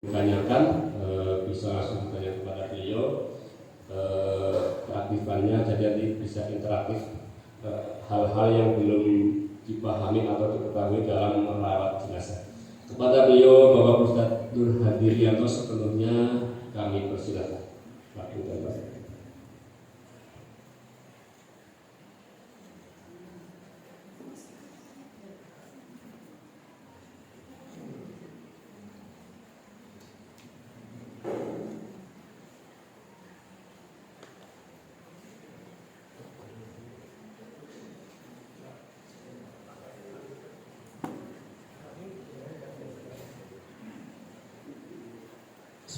Tanyakan bisa langsung bertanya kepada beliau keaktifannya, jadi nanti bisa interaktif hal-hal yang belum dipahami atau diketahui dalam merawat jenazah. Kepada beliau Bapak Ustadz Nur Hadirianto sepenuhnya kami persilakan.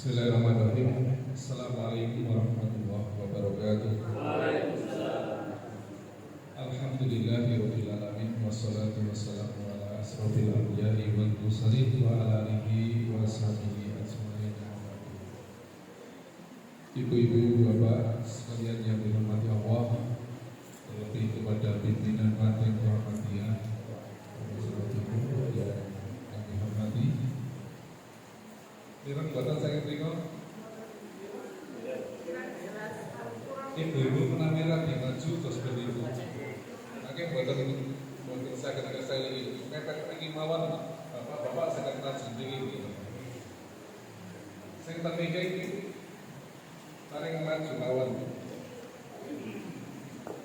Bismillahirrahmanirrahim. Assalamualaikum warahmatullahi wabarakatuh. Alhamdulillahirabbil alamin wassalatu wassalamu ala asrofil anbiya'i wal mursalin wa ala alihi wa sahbihi ajmain. Ibu-ibu, bapak sekalian yang dirahmati Allah, terlebih kepada pimpinan Partai Muhammadiyah yang kami hormati. Dirang buatan saya terima. Ibu-ibu penampilan yang maju terus berdiri. Oke, buatan saya ketika saya mepet lagi mawon, bapak saya kenal sendiri. Saya terpikir tarik maju mawon.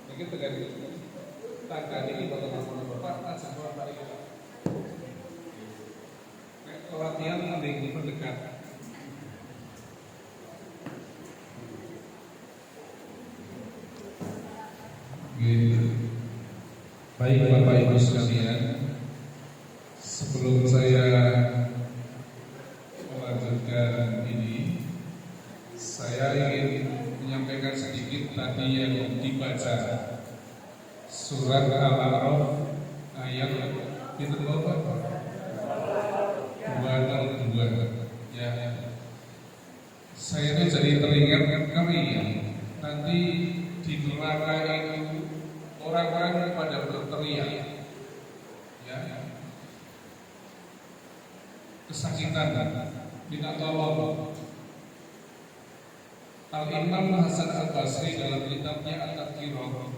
Mungkin terjadi tangga ini buatan bapak ajak bapak tarik. Latihan mending mendekat. Baik Bapak Ibu sekalian, sebelum saya melanjutkan ini, saya ingin menyampaikan sedikit tadi yang dibaca surat Al-A'raf ayat itu berapa? 202. Ya, saya itu jadi teringat kami ya, nanti di neraka itu orang-orang pada berteriak, ya, kesakitan, minta tolong. Al-Imam Hasan Al-Basri dalam kitabnya At-Tadhkirah,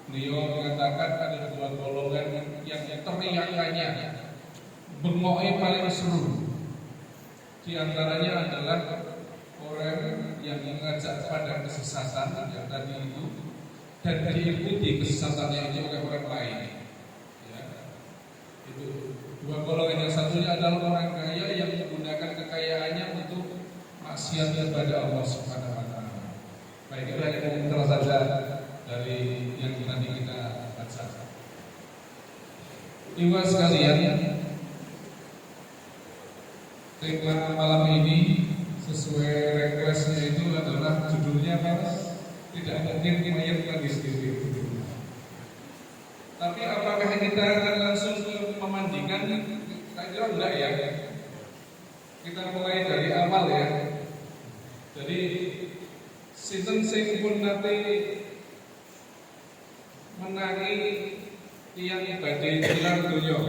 beliau mengatakan ada dua golongan yang teriakannya bengoknya paling seru. Di antaranya adalah orang yang mengajak pada kesesatan yang tadi itu, dan diikuti kesesatannya itu oleh orang lain. Ya. Itu dua golongan. Yang satunya adalah orang kaya yang menggunakan kekayaannya untuk maksiat kepada Allah Subhanahu wa taala. Baik, itu hanya komentar saja dari yang nanti kita baca. Ibu sekalian, tema malam ini sesuai requestnya itu adalah judulnya Mas, tidak mungkin mayat lagi sendiri. Tapi apakah kita akan langsung memandikan? Saya kira enggak ya. Kita mulai dari awal ya. Jadi sinten sing pun nanti menangi tiang ibadah tilar dunia.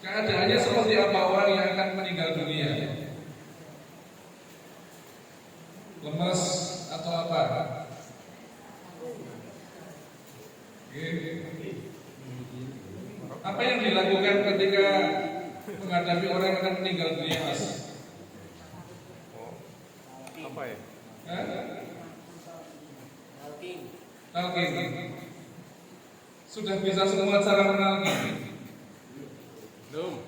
Keadaannya seperti apa orang yang akan meninggal dunia? Lemas atau apa? Apa yang dilakukan ketika menghadapi orang yang akan meninggal dunia, Mas? Apa ya? Talqin. Sudah bisa semua cara menalqin? Belum.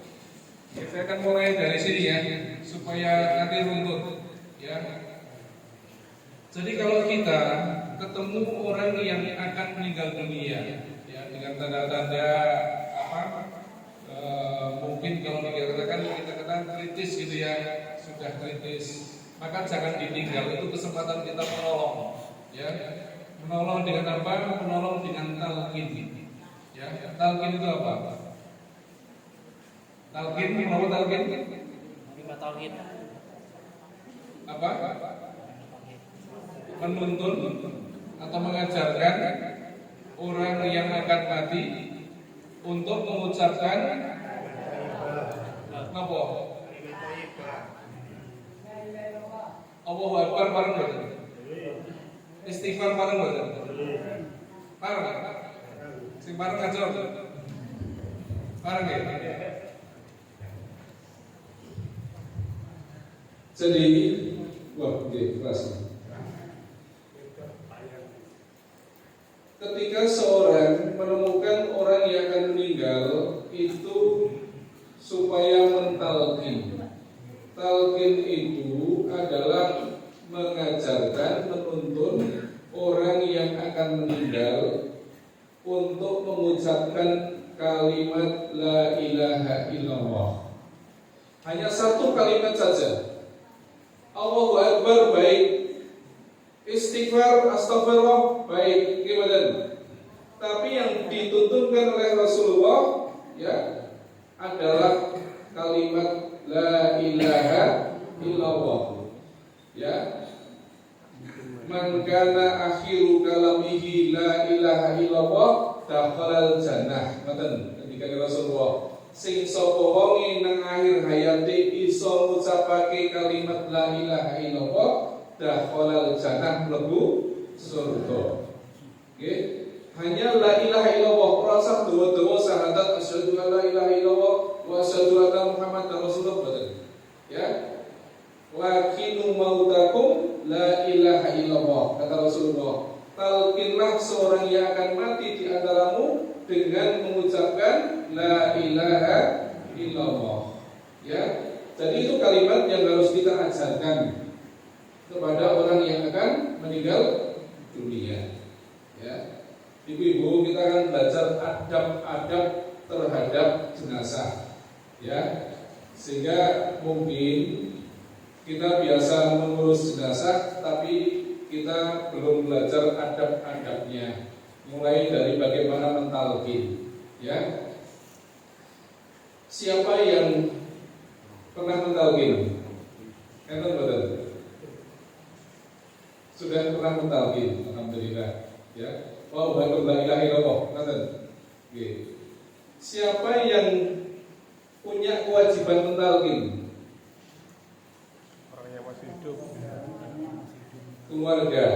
Ya, saya akan mulai dari sini ya, supaya nanti runtut. Ya. Jadi kalau kita ketemu orang yang akan meninggal dunia, ya dengan tanda-tanda apa? Mungkin kalau kita katakan kritis gitu ya, sudah kritis, maka jangan ditinggal. Itu kesempatan kita menolong. Ya, menolong dengan apa? Menolong dengan talqin. Ya, talqin itu apa? Talqin, apa talqin? Lima tauhid. Apa? Menuntun atau mengajarkan orang yang akan mati untuk mengucapkan Napa? Allahu Akbar bareng mboten? Istighfar bareng mboten? Bareng. Sing bareng aja. Bareng ya. Jadi, wah, oke, keras. Ketika seorang menemukan orang yang akan meninggal, itu supaya mentalkin. Talqin itu adalah mengajarkan, menuntun orang yang akan meninggal untuk mengucapkan kalimat la ilaha illallah. Hanya satu kalimat saja. Allahu Akbar baik, istighfar astagfirullah baik, gimana? Tapi yang dituntunkan oleh Rasulullah ya adalah kalimat la ilaha illallah. Ya. Man kana akhiru kalamihi la ilaha illallah dakhalal jannah. Ngoten ketika Rasulullah sing sapa wong nang akhir hayate iso ngucapake kalimat la ilaha illallah dakhalal jannah mlebu surga. Nggih. Hanya la ilaha illallah, ora usah dawa-dawa syahadat asyhadu an la ilaha illallah wa asyhadu anna Muhammadar Rasulullah betul. Ya. Lakinu mautakum la ilaha illallah kata Rasulullah. Talqinlah seorang yang akan mati di antaramu dengan mengucapkan la ilaha illallah. Ya. Jadi itu kalimat yang harus kita ajarkan kepada orang yang akan meninggal dunia. Ya. Ibu-ibu, kita akan belajar adab-adab terhadap jenazah, ya, sehingga mungkin kita biasa mengurus jenazah, tapi kita belum belajar adab-adabnya, mulai dari bagaimana mentalqin, ya. Siapa yang pernah mentalqin? Enten betul? Sudah pernah mentalqin, alhamdulillah, ya. Wa la ilaha illallah. Nggih. Siapa yang punya kewajiban mentalqin? Orang yang masih hidup. Keluarga.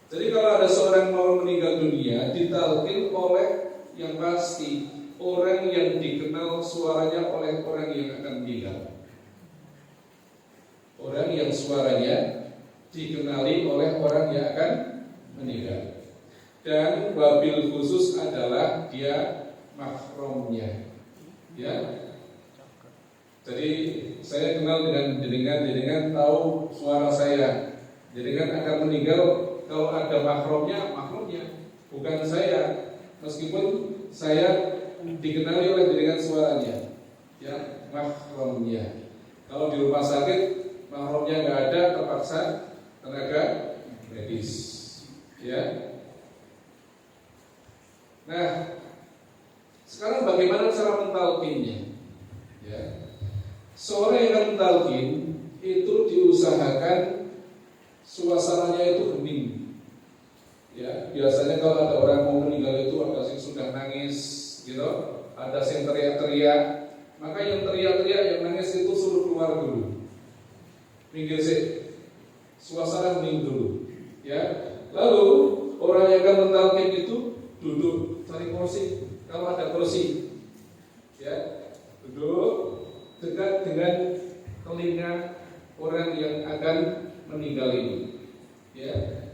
Jadi kalau ada seorang mau meninggal dunia, ditalqin oleh yang pasti orang yang dikenal suaranya oleh orang yang akan meninggal. Orang yang suaranya dikenali oleh orang yang akan meninggal. Dan wabil khusus adalah dia mahramnya, ya. Jadi saya kenal dengan jenengan tahu suara saya. Jenengan akan meninggal, kalau ada mahramnya, bukan saya. Meskipun saya dikenali oleh jenengan suaranya, ya, mahramnya. Kalau di rumah sakit mahramnya nggak ada, terpaksa tenaga medis, ya. Nah, sekarang bagaimana cara mentalqinnya? Ya. Seorang yang akan mentalqin itu diusahakan suasananya itu hening. Ya, biasanya kalau ada orang mau meninggal itu ada yang sudah nangis, gitu, ada yang teriak-teriak. Maka yang teriak-teriak, yang nangis itu suruh keluar dulu. Minggir sih. Suasana hening dulu. Ya. Lalu orang yang akan mentalqin itu duduk, cari kursi. Kalau ada kursi, ya, duduk dekat dengan telinga orang yang akan meninggal ini, ya.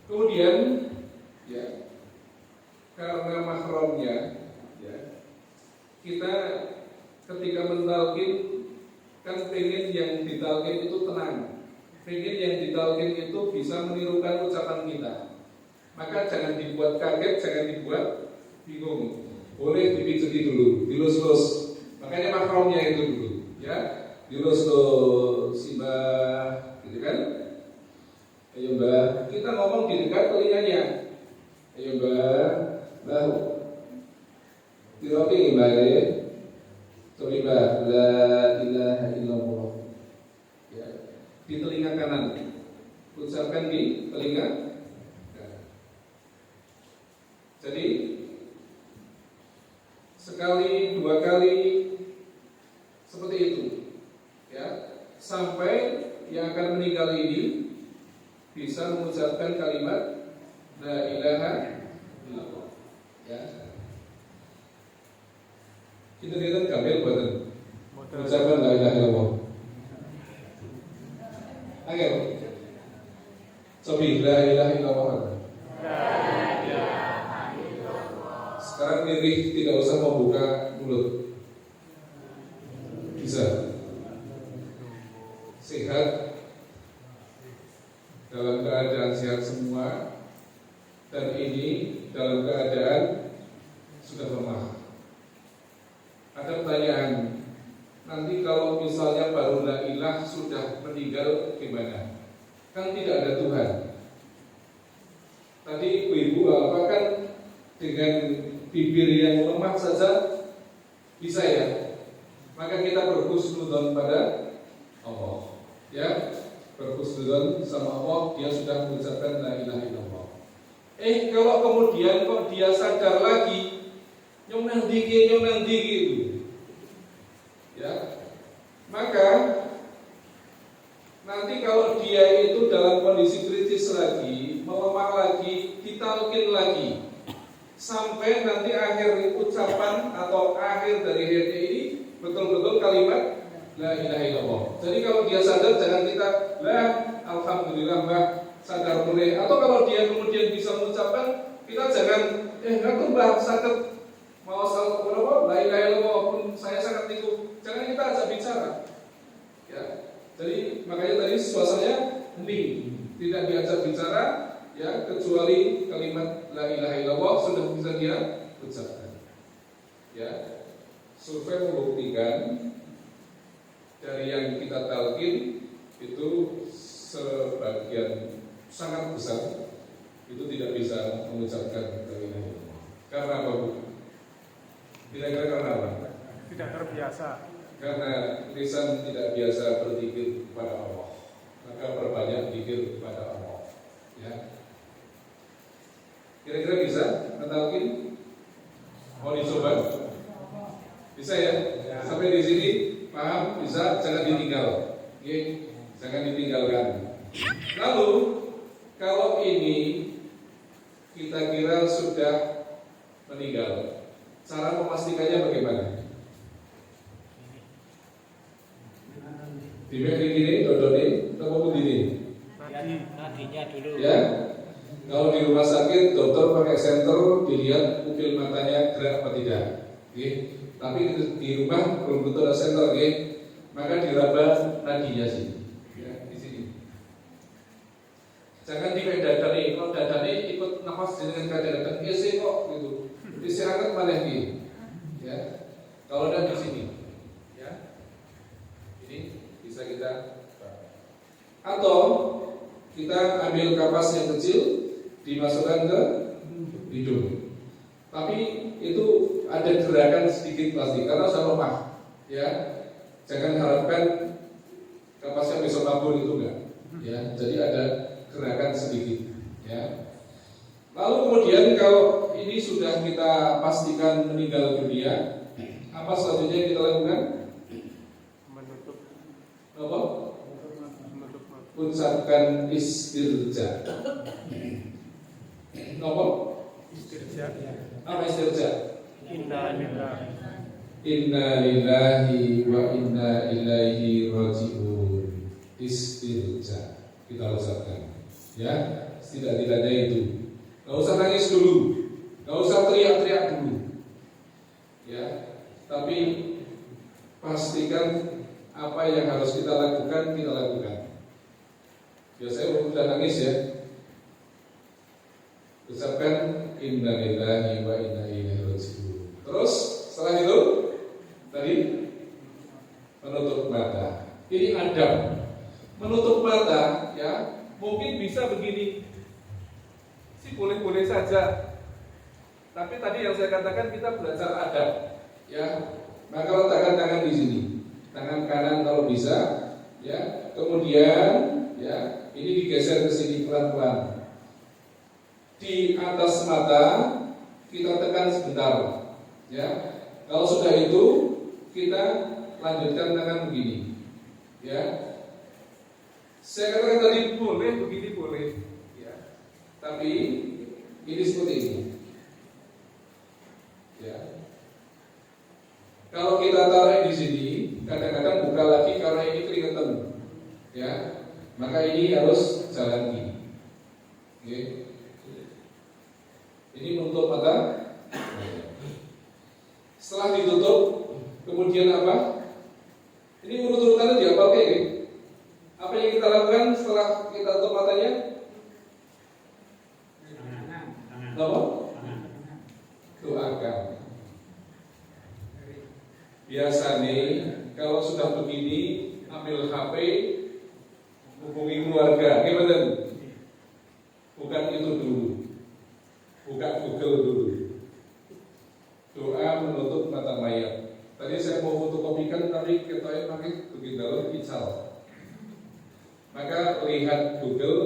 Kemudian, ya, karena mahramnya, ya, kita ketika mentalqin kan pengen yang ditalqin itu tenang, pengen yang ditalqin itu bisa menirukan ucapan kita. Maka jangan dibuat kaget, jangan dibuat bingung. Boleh dipijeti dulu, dilus-lus. Makanya mahramnya itu dulu, ya. Dilus-lus, Mbak, gitu kan? Ayo Mbak, kita ngomong di dekat telinganya. Ayo Mbak, diropi Mbak, coba Mbak, la ilaha illallah. Ya, di telinga kanan, ucapkan di telinga. Jadi sekali, dua kali, Seperti itu, ya, sampai yang akan meninggal ini bisa mengucapkan kalimat la ilaha illallah. Ya. Kita lihat kamil buatan ucapan la ilaha illallah. Oke, cobi la ilaha illallah. Sekarang diri tidak usah membuka mulut. Bisa. Sehat, dalam keadaan sehat semua, dan ini dalam keadaan sudah lemah. Ada pertanyaan, nanti kalau misalnya baru la ilah sudah meninggal gimana? Kan tidak ada Tuhan. Tadi ibu-ibu apakah dengan bibir yang lemah saja bisa ya? Maka kita berhusnudzon pada Allah. Ya, berhusnudzon sama Allah, dia sudah mengucapkan la ilaha illallah. Kalau kemudian kok dia sadar lagi, nyomel dikit itu, ya, maka nanti kalau dia itu dalam kondisi kritis lagi, melemah lagi, ditalkin lagi, sampai nanti akhir ucapan atau akhir dari hayatnya ini betul-betul kalimat la ilaha illallah. Jadi kalau dia sadar, jangan kita alhamdulillah mbak sadar boleh. Atau kalau dia kemudian bisa mengucapkan, kita jangan ngatur mbak sakit mau asal berapa la ilaha illallah walaupun saya sangat tiku. Jangan kita ajak bicara. Ya. Jadi makanya tadi suasananya hening, tidak diajak bicara, ya, kecuali kalimat la ilaha illallah sudah bisa dia ucapkan. Ya. Survei membuktikan dari yang kita talqin itu sebagian sangat besar itu tidak bisa mengucapkan la ilaha illallah. Karena apa, Bu? Kira-kira karena apa? Tidak terbiasa. Karena lisan tidak biasa berzikir kepada Allah. Maka perbanyak zikir kepada Allah. Ya. Kira-kira bisa mentalkin? Mau dicoba? Bisa ya? Sampai di sini paham? Bisa, jangan ditinggal. Oke, jangan ditinggalkan. Lalu kalau ini kita kira sudah meninggal, cara memastikannya bagaimana? Diberi gini, dodoni, atau begini? Nadinya dulu. Ya, kalau di rumah sakit dokter pakai senter dilihat pupil matanya gerak apa tidak. Oke. Tapi di rumah belum tentu ada senter, oke? Maka diraba nadinya sih, ya, di sini. Jangan dipek dadane, kalau dadane ikut nafas dengan kadang-kadang isi kok gitu. Isi angkat malah gitu. Ya. Kalau ada di sini, ya. Ini bisa kita atau kita ambil kapas yang kecil dimasukkan ke hidung. Tapi itu ada gerakan sedikit pasti karena sudah lemah, ya. Jangan harapkan kapasnya besok kabur itu enggak, ya. Jadi ada gerakan sedikit, ya. Lalu kemudian kalau ini sudah kita pastikan meninggal dunia, apa selanjutnya yang kita lakukan? Menutup. Apa? Menutup. Ucapkan istirja. Apa? Istirja. Apa istirja? Inna lillahi. Inna lillahi wa inna ilaihi raji'un. Istirja. Kita ucapkan, ya, setidak-tidaknya itu. Gak usah nangis dulu, gak usah teriak-teriak dulu, ya. Tapi pastikan apa yang harus kita lakukan, kita lakukan. Biasanya udah nangis ya, ucapkan inna lillahi wa inna ilaihi raji'un. Terus setelah itu tadi menutup mata. Ini adab. Menutup mata, ya, mungkin bisa begini. Sih boleh-boleh saja. Tapi tadi yang saya katakan kita belajar adab, ya. Maka letakkan tangan di sini. Tangan kanan kalau bisa, ya. Kemudian, ya, ini digeser ke sini pelan-pelan. Di atas mata kita tekan sebentar, ya. Kalau sudah itu kita lanjutkan tangan begini. Ya. Saya katakan tadi boleh begini boleh. Ya. Tapi ini seperti ini. Ya. Kalau kita tarik di sini, kadang-kadang buka lagi karena ini keringetan. Ya. Maka ini harus jalan gini. Oke. Ini menutup mata. Setelah ditutup, kemudian apa? Ini urut-urutannya dihafal kayak gini. Apa yang kita lakukan setelah kita tutup matanya? Apa? Doakan. Biasanya kalau sudah begini, ambil HP, hubungi keluarga. Gimana? Bukan itu dulu. Buka Google dulu. Doa menutup mata mayat. Tadi saya mau fotokopikan tapi kita pakai begitu dalam ical. Maka lihat Google,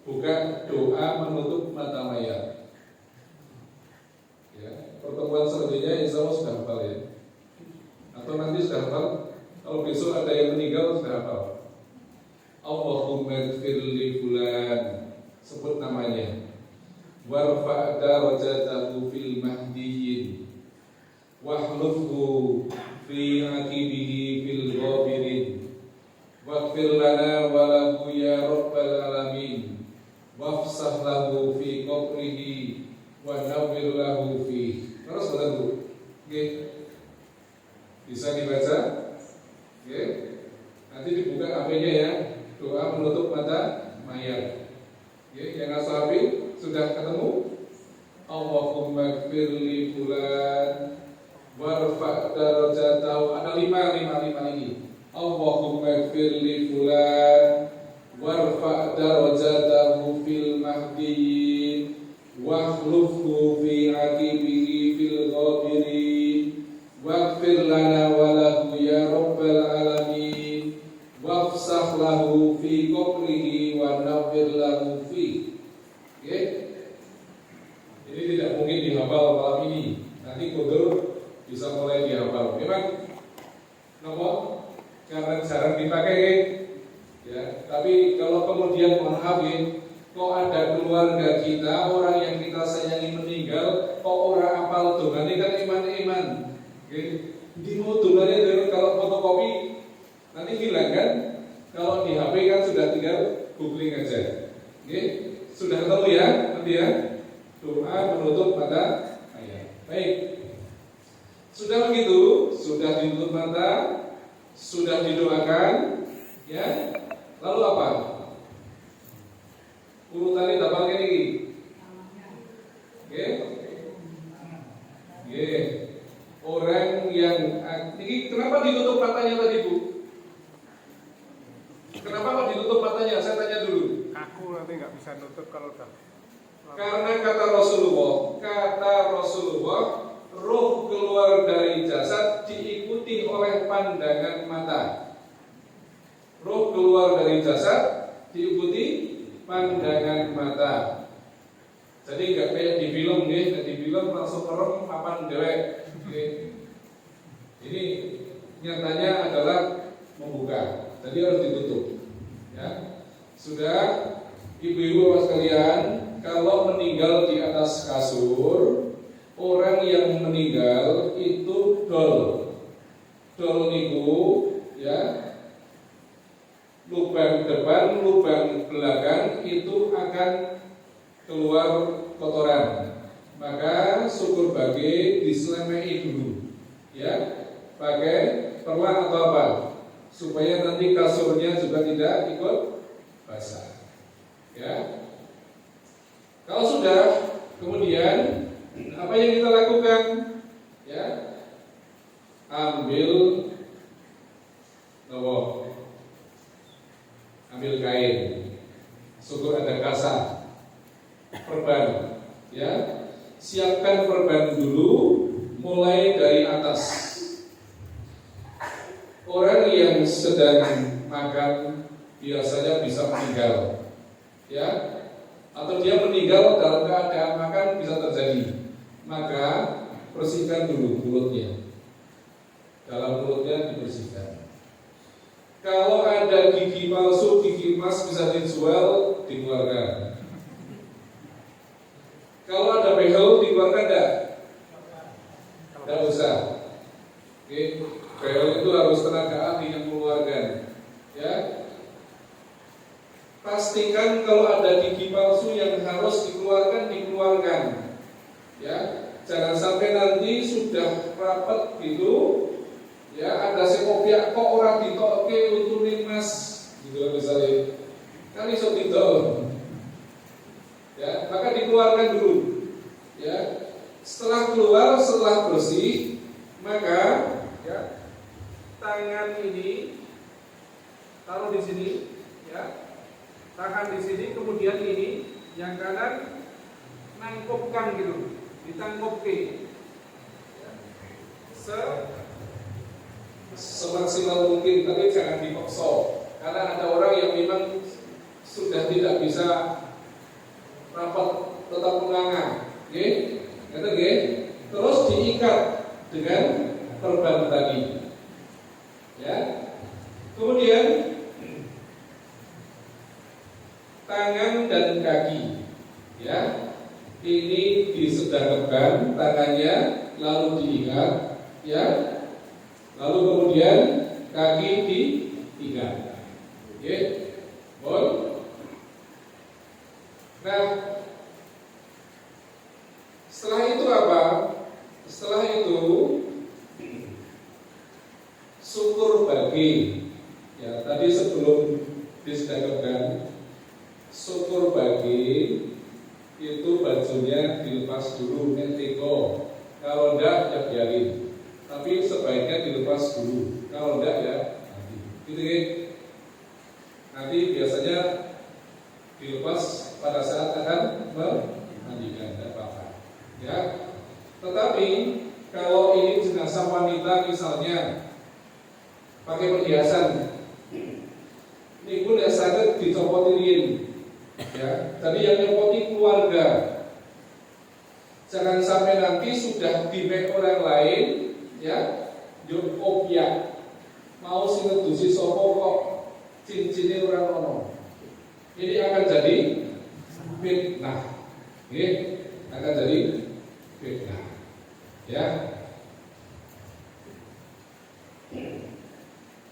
buka doa menutup mata mayat. Ya, pertemuan selanjutnya insya Allah sudah hafal ya. Atau nanti sudah hafal. Kalau besok ada yang meninggal sudah hafal. Allahumma ighfir li fulan. Sebut namanya. Warfa' darajatahu fil mahdiyyin wahlufhu fi aqibihi fil ghabirin waghfir lana wa lahu ya rabbal alamin wafsah lahu fi qabrihi wa nawwir lahu fi. Terus baca dulu. Oke. Bisa dibaca? Oke. Nanti dibuka HP-nya ya. Doa menutup mata mayat. Oke, yang asal HP sudah ketemu? Allahumma gfirli fulan warfa' darajatahu. Ada lima ini. Allahumma gfirli fulan warfa' darajatahu fil mahdiyyin wakhlufhu fi aqibihi fil ghabirin waghfir lana wa lahu ya rabbal alamin wafsah lahu fi qabrihi wa nawwir lahu fi. Oke. Ini tidak mungkin dihafal malam ini. Nanti Google bisa mulai dihafal. Memang nomor karena jarang dipakai. Ya, tapi kalau kemudian mohon maaf kok ada keluarga kita orang yang kita sayangi meninggal, kok orang apal dongane kan iman-iman. Oke. Di mau dongane kalau fotokopi nanti hilang kan? Kalau di HP kan sudah tinggal googling aja. Oke. Sudah tahu ya, nanti ya. Doa menutup mata ayat. Baik. Sudah begitu, sudah ditutup mata, sudah didoakan, ya. Lalu apa? Urutannya dapat ini. Oke. Oke. Orang yang ini kenapa ditutup matanya tadi, Bu? Kenapa kok ditutup matanya? Saya tanya dulu. Aku nanti nggak bisa nutup kalau udah. Karena kata Rasulullah, roh keluar dari jasad diikuti oleh pandangan mata. Roh keluar dari jasad diikuti pandangan mata. Jadi nggak kayak di film nih, di film langsung merem papan dewek. Ini nyatanya adalah membuka. Jadi harus ditutup. Ya, sudah. Ibu-ibu Bapak sekalian, kalau meninggal di atas kasur, orang yang meninggal itu dol niku, ya, lubang depan, lubang belakang itu akan keluar kotoran. Maka syukur bagi diselemei dulu, ya, pakai perlah atau apa, supaya nanti kasurnya juga tidak ikut basah. Ya, kalau sudah, kemudian apa yang kita lakukan? Ya, ambil kain, syukur ada kasa, perban. Ya, siapkan perban dulu, mulai dari atas. Orang yang sedang makan biasanya bisa meninggal. Ya, atau dia meninggal dalam keadaan makan bisa terjadi. Maka bersihkan dulu mulutnya. dalam mulutnya dibersihkan. Kalau ada gigi palsu, gigi emas bisa dijual, dikeluarkan. Kalau ada behel dikeluarkan enggak? Enggak usah. Oke, behel itu harus tenaga ahli yang mengeluarkan. Ya. Pastikan kalau ada gigi palsu yang harus dikeluarkan. Ya, jangan sampai nanti sudah rapat gitu, ya ada sekopiak kok orang ditoke utunin mas, gitu misalnya, kan iso ditol. Ya, maka dikeluarkan dulu. Ya, setelah keluar, setelah bersih, maka ya tangan ini taruh di sini, ya. Tangan di sini, kemudian ini yang kanan nangkupkan gitu, ditangkupi ya. Semaksimal mungkin, tapi jangan dipaksa, karena ada orang yang memang sudah tidak bisa rapat, tetap menganga, oke? Terus diikat dengan perban tadi, ya. Kemudian tangan dan kaki, ya, ini disedangkan tangannya, lalu diikat, ya, lalu kemudian kaki diikat, oke, boleh. Nah, setelah itu apa? Setelah itu syukur bagi, ya, tadi sebelum disedangkan. Syukur bagi itu bajunya dilepas dulu, netiko. Kalau enggak ya biarin. Tapi sebaiknya dilepas dulu. Kalau enggak ya nanti. Gitu ya. Nanti biasanya dilepas pada saat akan memandikan, tidak apa-apa. Ya. Tetapi kalau ini jenazah wanita misalnya pakai perhiasan, ini pun ya sakit dicopotin. Ya, tadi yang nyopoti keluarga. Jangan sampai nanti sudah di-make orang lain, ya, yo opiak. Mau sing ngedusi sapa kok cincine ora ono. Ini akan jadi fitnah. Nggih, akan jadi fitnah. Ya.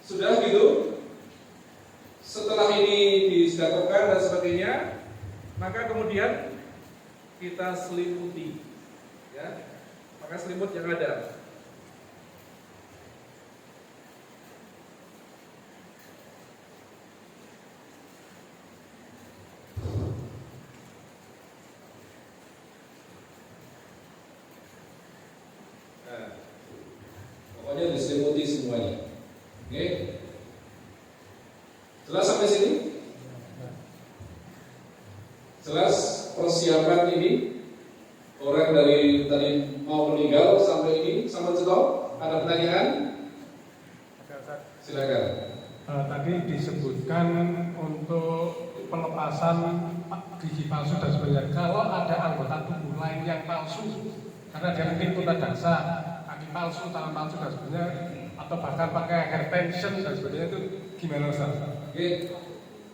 Sudah gitu? Setelah ini disedekahkan dan sebagainya, maka kemudian kita selimuti, ya, maka selimut yang ada. Nah, pokoknya diselimuti semuanya, oke? Jelas sampai sini? Jelas persiapan ini orang dari tadi mau meninggal sampai ini sama cetok. Ada pertanyaan? Silakan. Tadi disebutkan untuk pelepasan gigi palsu dan sebagainya. Kalau ada anggota tubuh lain yang palsu, karena dia mungkin punya dasar kaki palsu, tangan palsu dan sebagainya, atau bahkan pakai hair tension dan sebagainya, itu gimana Ustaz? Oke,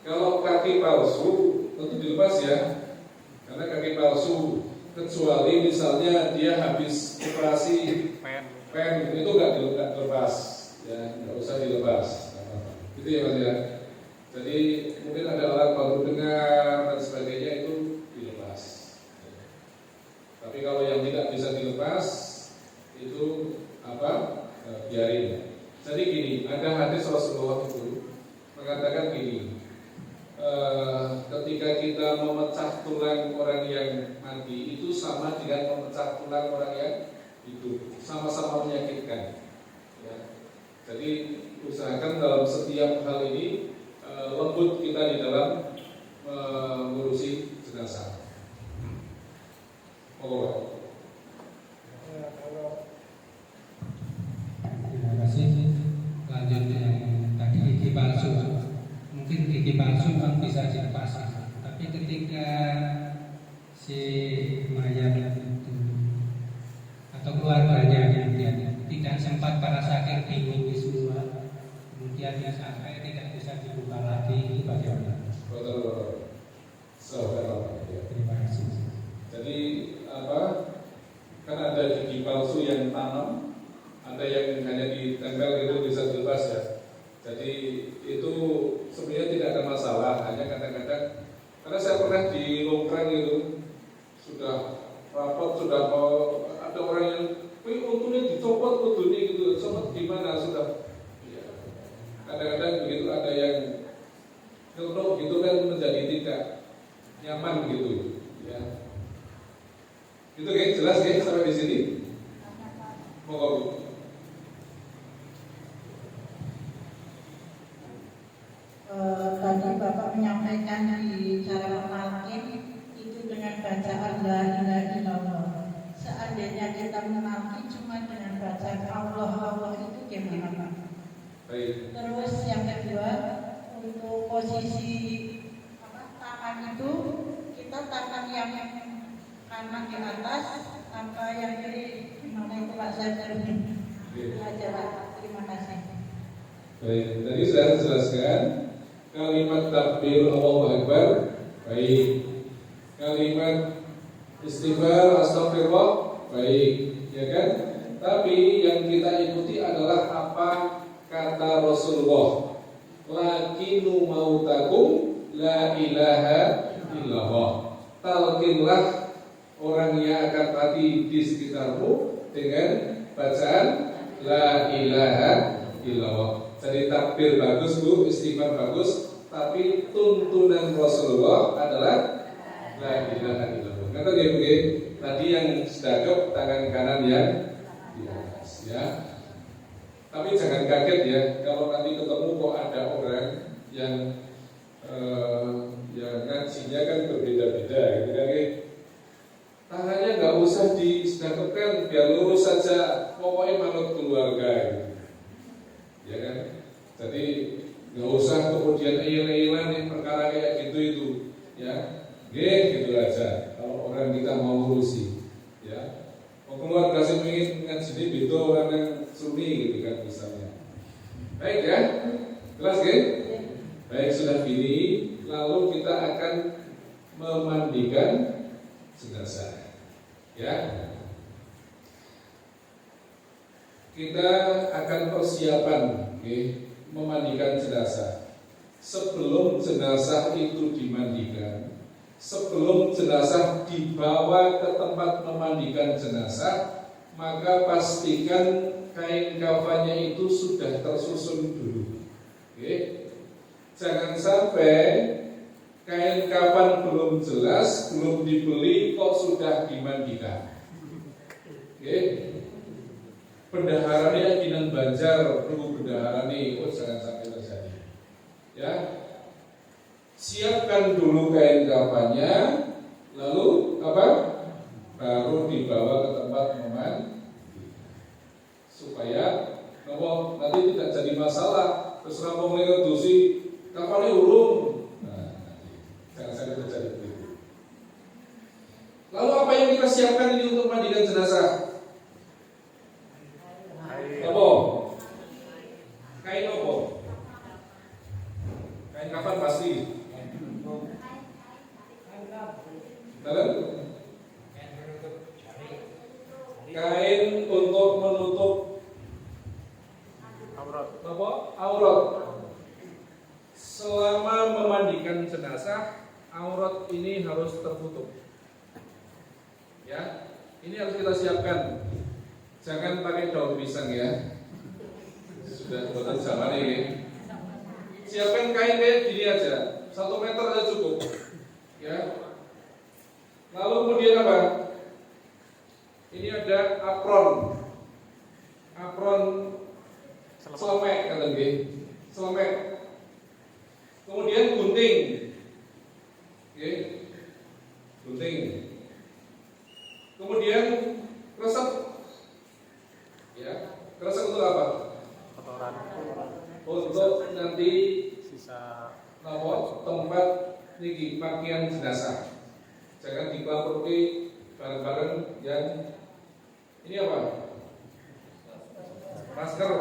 kalau kaki palsu tentu dilepas ya, karena kaki palsu kecuali misalnya dia habis operasi pen itu nggak dilepas, ya nggak usah dilepas, itu ya Mas ya. Jadi mungkin ada alat baru dengar dan sebagainya itu dilepas. Tapi kalau yang tidak bisa dilepas itu apa? Biarin. Jadi gini, ada hadis Rasulullah itu mengatakan gini, ketika kita memecah tulang orang yang mati itu sama dengan memecah tulang orang yang hidup, sama-sama menyakitkan. Ya. Jadi usahakan dalam setiap hal ini lembut kita di dalam mengurusi jenazah. Terima kasih. Lanjutnya yang tadi gigi palsu. Mungkin gigi palsu kan bisa dilepas, tapi ketika si mayat itu atau keluarganya tidak sempat para sakit di diikuti semua, kemudian sampai tidak bisa dibuka lagi, itu bagaimana? Betul. Terima kasih. Jadi kan ada gigi palsu yang tanam, ada yang hanya ditempel itu bisa dilepas ya. Jadi itu sebenarnya tidak ada masalah, hanya kadang-kadang karena saya pernah di Longkrang itu sudah rapat, sudah ada orang yang untungnya dicopot kudune gitu, copot gimana sudah. Ya. Kadang-kadang begitu ada yang nyelok gitu kan menjadi tidak nyaman gitu, ya. Itu kayak jelas kayak sampai di sini. Monggo. Tadi Bapak menyampaikan di cara menalkin itu dengan bacaan la ilaha illallah. Seandainya kita menalkin cuma dengan bacaan Allah itu gimana Pak? Baik. Terus yang kedua, untuk posisi tangan itu kita tangan yang kanan di atas, apa yang kiri gimana itu Pak? Saya aja Pak. Terima kasih. Baik, tadi sudah dijelaskan kalimat takbir Allahu Akbar, baik. Kalimat istighfar astagfirullah, baik, ya kan? Tapi yang kita ikuti adalah apa kata Rasulullah. Lakinu mautakum la ilaha illallah. Talkinlah orang yang akan mati di sekitarmu dengan bacaan la ilaha illallah. Jadi takbir bagus Bu, istighfar bagus, tapi tuntunan Rasulullah adalah la ilaha illallah. Kata dia begini, tadi yang sedekap tangan kanan yang di atas, ya. Tapi jangan kaget ya, kalau nanti ketemu kok ada orang yang ngajinya kan berbeda-beda, gitu kan? Tangannya nggak usah disedekapkan, biar lurus saja, pokoknya manut keluarga, gitu. Ya kan? Jadi nggak usah kemudian eyel-eyelan yang perkara kayak gitu itu, ya. Gitu aja. Kalau orang kita mau ngurusi, ya. Keluarga sih ingin ngaji ini beda orang yang sunni gitu kan misalnya. Baik ya, jelas kan? Baik sudah gini, lalu kita akan memandikan jenazah, ya. Kita akan persiapan, memandikan jenazah. Sebelum jenazah itu dimandikan, sebelum jenazah dibawa ke tempat memandikan jenazah, maka pastikan kain kafannya itu sudah tersusun dulu. Jangan sampai kain kafan belum jelas, belum dibeli kok sudah dimandikan. Bendaharanya Kinan Banjar, perlu bendaharani, jangan sampai terjadi. Ya. Siapkan dulu kain kafannya, lalu baru dibawa ke tempat mandi, supaya nanti tidak jadi masalah. Terus rampung mereka dosi kafannya urung. Nah, jangan sampai terjadi begitu. Lalu apa yang kita siapkan ini untuk mandikan jenazah? Kain apa? Kain kafan pasti. Kain untuk menutup aurat. Selama memandikan jenazah, aurat ini harus tertutup. Ya, ini harus kita siapkan. Jangan pakai daun pisang ya. Sudah buatan zaman ini. Siapkan kain kayak gini aja, 1 meter aja cukup. Ya. Lalu kemudian apa? Ini ada apron selemek kata nggih. Selemek. Kemudian gunting. Gunting. Kemudian kresek. Ya, kresek untuk apa? Kotoran. Untuk nanti Sisa tempat niki pakaian jenazah. Jangan dipakai barang-barang yang ini apa? Masker.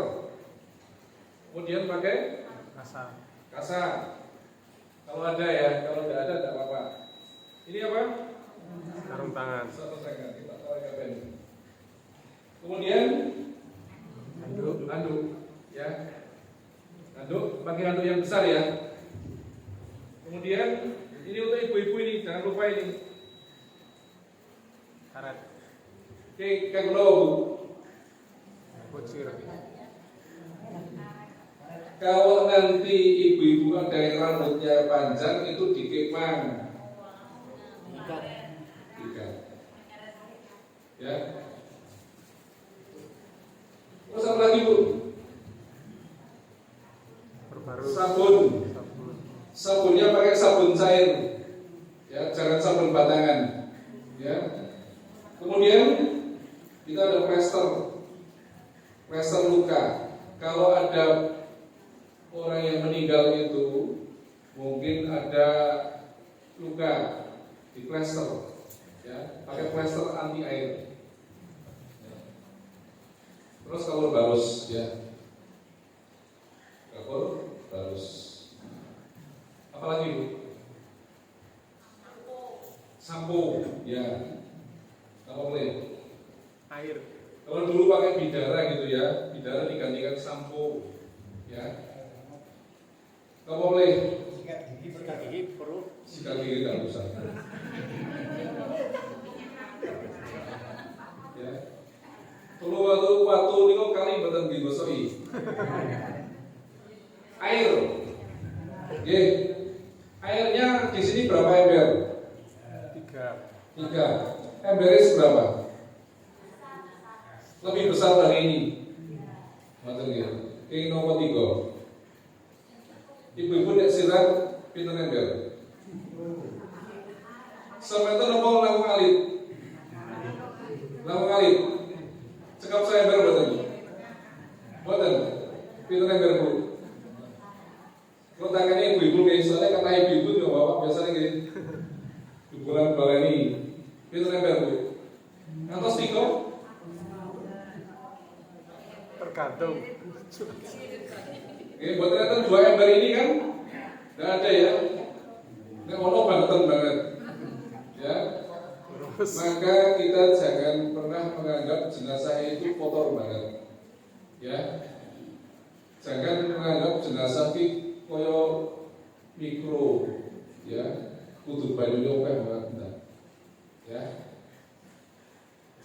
kemudian pakai kasar. Kalau ada ya, kalau tidak ada tidak apa-apa. Ini apa? Sarung tangan. Selesaikan, kita tahu ini. Kemudian handuk, ya. Handuk, pakai handuk yang besar ya. Kemudian ini untuk ibu-ibu ini, jangan lupa ini. Karet. Oke, kalau Bocil. kalau nanti ibu-ibu ada yang rambutnya panjang itu dikepang. Ikat. Ya. Terus apa lagi Bu? Sabun. Sabunnya pakai sabun cair. Ya, jangan sabun batangan. Ya. Kemudian kita ada plester luka. Kalau ada orang yang meninggal itu mungkin ada luka di plester, ya, pakai plester anti air. Terus kapur barus, ya, kapur barus. Apalagi Bu? Sampo, ya. Apa boleh? Air. Kalau dulu pakai bidara gitu ya, bidara digantikan sampo, ya. Apa boleh? Sikat gigi perlu. Sikat gigi tak usah. Ya. Kalau waktu ini kok kali badan digosoi. Air. Oke. Airnya di sini berapa ember? 3. Embernya seberapa? Lebih besar dari ini. Matur nggih. Ini nomor 3. Ibu-ibu nek sirat pinten ember? Semeter apa langkung alit? Langkung alit. Cekap saya ember mboten? Mboten. Pinten ember Bu? Kalau tangannya ibu-ibu kayak soalnya kata ibu-ibu juga bapak biasanya gini. Bulan baleni. Pinten ember Bu? Ngantos 3? Tergantung. Ini buat ternyata 2 ember ini kan nggak ada ya. Ini ono banget. Ya. Maka kita jangan pernah menganggap jenazah itu kotor banget. Ya. Jangan menganggap jenazah itu koyo mikro, ya. Kudu banyune akeh banget. Ya.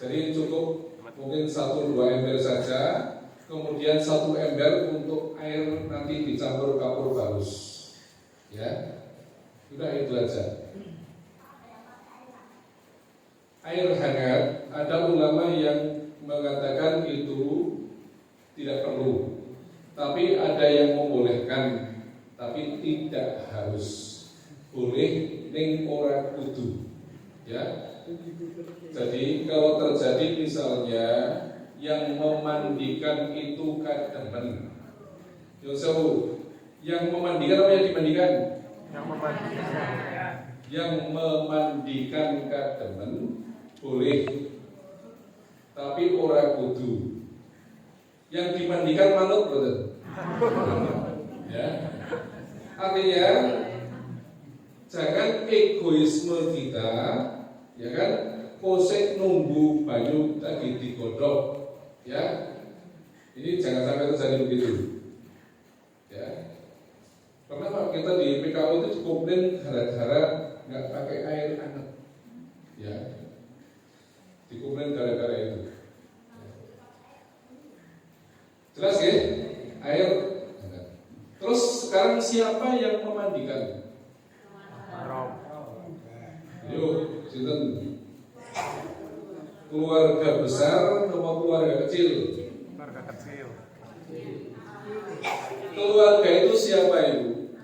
Jadi cukup mungkin 1-2 ember saja. Kemudian 1 ember untuk air nanti dicampur kapur barus, ya, sudah itu aja. Air hangat, ada ulama yang mengatakan itu tidak perlu, tapi ada yang membolehkan, tapi tidak harus. Boleh ning ora kudu, ya. Jadi kalau terjadi misalnya yang memandikan itu kademen. Yang memandikan apa yang dimandikan? Yang memandikan kademen boleh, tapi ora kudu. Yang dimandikan manut betul. Ya. Artinya jangan egoisme kita, ya kan? Kosek nunggu banyu tadi digodok. Ya, ini jangan sampai terjadi begitu. Ya, pernah kita di PKU itu komplain gara-gara nggak pakai air hangat. Ya, dikomplain gara-gara itu. Jelas ya, air hangat. Terus sekarang siapa yang memandikan? Yuk, sinten? Keluarga besar atau keluarga kecil? Keluarga kecil. Keluarga itu siapa Ibu?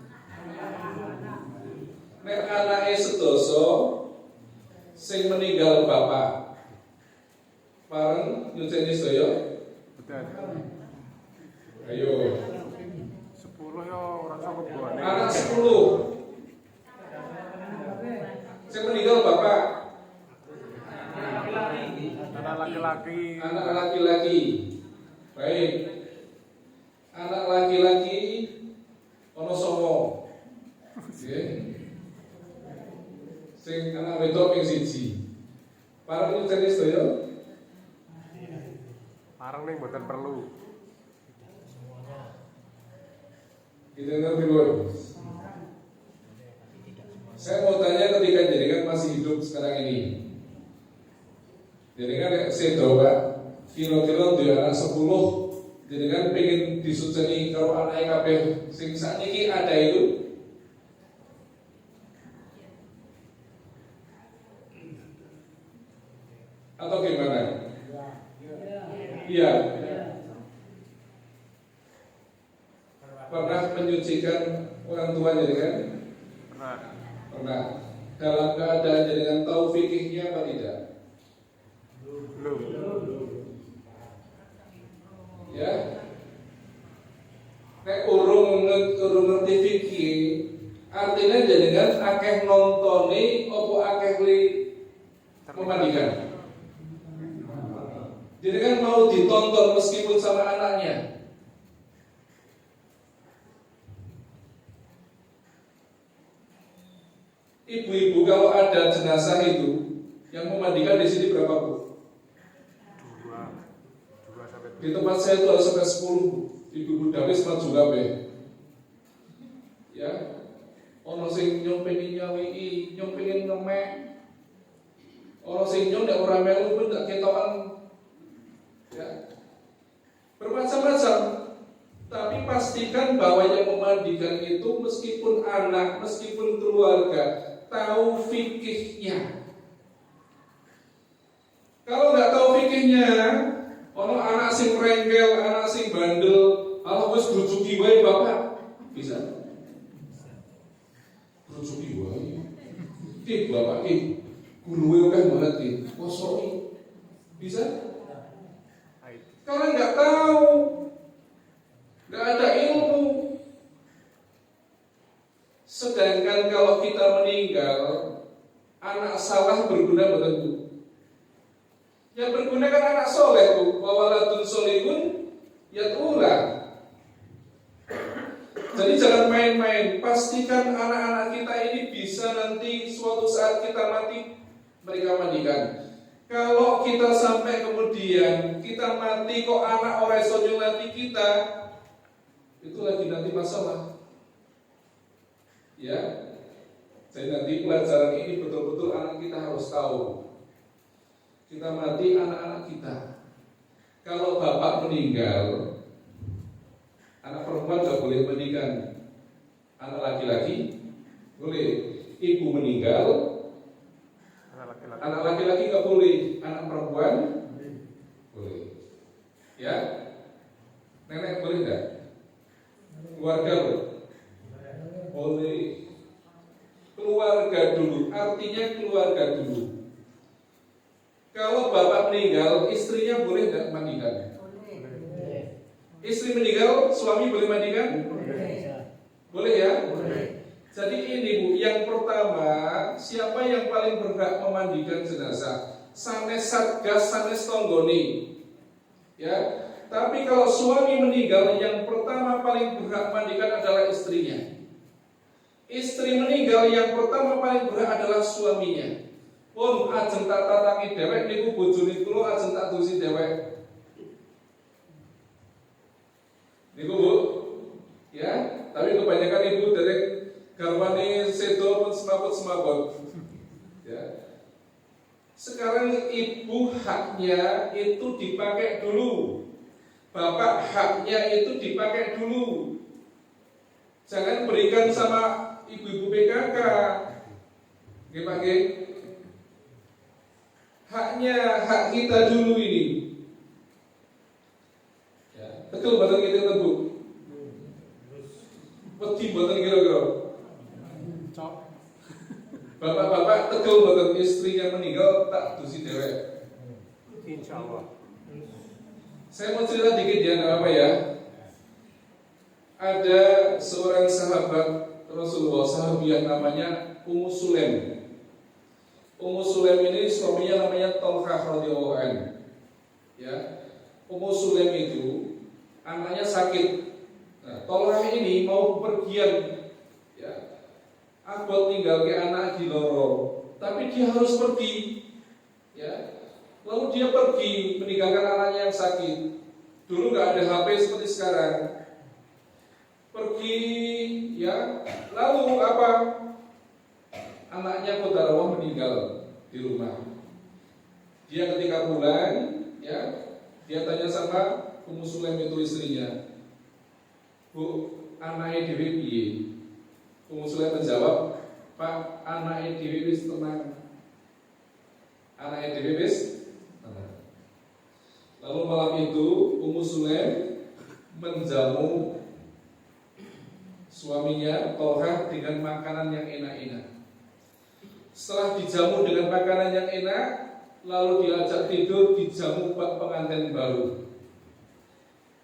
Nek anake sedoso sing meninggal bapak pareng nyuceni sedaya? Betul. Ayo. 10 ya ora cukup gone. Anak 10. Sing meninggal bapak. Anak laki-laki. Anak laki-laki. Baik. Anak laki-laki Kita ngerti Lord. Saya mau tanya ketika jenengan masih hidup sekarang ini, jenengan sedo Pak, kira-kira dia anak 10, jenengan pengen disuceni kalau anaknya kabeh sing sakniki ada itu. Atau gimana? Iya. Pernah menyucikan orang tua jenengan? Pernah. Dalam keadaan jenengan tahu fikihnya apa tidak? Belum. Ya. Nek urung ngerti fikih, artinya jenengan akeh nontoni opo akeh li memandikan. Jenengan mau ditonton meskipun sama anaknya. Ibu-ibu kalau ada jenazah itu yang memandikan di sini berapa Bu? 2 sampai 3. Di tempat saya itu harus sampai 10. Ibu-ibu dawis maju kabeh. Ya. Ono sing nyompeni nyawiki, nyompeni ngemek. Ono sing nyong nek ora melu pun tak ketokan. Ya. Bermacam-macam. Tapi pastikan bahwa yang memandikan itu meskipun anak, meskipun keluarga tahu fikihnya. Kalau nggak tahu fikihnya, ono anak sing rengkel, anak sing bandel, kalau wis grujuki wae bapak, bisa? Grujuki wae. Ki bapak ki, guruwe kan banget ki, posoki. Bisa? Karena nggak tahu, nggak ada ilmu. Sedangkan kalau kita meninggal, anak salah berguna betul Bu. Yang berguna kan anak soleh Bu. Wawaladun solihun yat'ula. Jadi jangan main-main. Pastikan anak-anak kita ini bisa nanti suatu saat kita mati mereka mandikan. Kalau kita sampai kemudian kita mati kok anak ora iso nyolati kita, itu lagi nanti masalah. Ya, jadi nanti pelajaran ini betul-betul anak kita harus tahu. Kita mati anak-anak kita. Kalau bapak meninggal, anak perempuan gak boleh mandikan. Anak laki-laki boleh. Ibu meninggal, anak laki-laki gak boleh. Anak perempuan boleh. Ya, nenek boleh gak? Keluarga boleh. Boleh. Keluarga dulu, artinya keluarga dulu. Kalau bapak meninggal, istrinya boleh tidak mandikan? Boleh. Istri meninggal, suami boleh mandikan? Boleh ya? Boleh. Jadi ini Bu, yang pertama, siapa yang paling berhak memandikan jenazah? Sanes satgas, sanes tonggoni. Ya. Tapi kalau suami meninggal, yang pertama paling berhak mandikan adalah istrinya. Istri meninggal, yang pertama paling berhak adalah suaminya. Pun ajeng tak tatangi dewek niku bojone kula ajeng tak dusi dewek. Niku Bu. Ya, tapi kebanyakan ibu derek garwane sedo pun semaput. Ya. Sekarang ibu haknya itu dipakai dulu. Bapak haknya itu dipakai dulu. Jangan berikan sama ibu-ibu PKK. Nggih Pak nggih. Haknya, hak kita dulu ini. Ya, betul mboten kita tentu. Wedi mboten kira-kira. Bapak-bapak tegel mboten istrinya meninggal tak dusi dewek. Insyaallah. Saya mau cerita dikit ya, enggak apa ya. Ada seorang sahabat Rasulullah, sahabiah namanya Ummu Sulaim. Ummu Sulaim ini suaminya namanya Talhah radhiyallahu anhu. Ya. Ummu Sulaim itu anaknya sakit. Nah, Talhah ini mau pergian, ya. Abot tinggal ke anak di loro, tapi dia harus pergi, ya. Lalu dia pergi meninggalkan anaknya yang sakit. Dulu nggak ada HP seperti sekarang. Pergi ya. Lalu apa? Anaknya Qadarullah meninggal di rumah. Dia ketika pulang, ya, dia tanya sama Ummu Sulaim itu istrinya, Bu, anaknya dewi piye? Ummu Sulaim menjawab, Pak, anaknya dewi wis tenang. Anaknya dewi wis tenang. Lalu malam itu Ummu Sulaim menjamu suaminya Tolha dengan makanan yang enak-enak. Setelah dijamu dengan makanan yang enak, lalu diajak tidur, dijamu pengantin baru.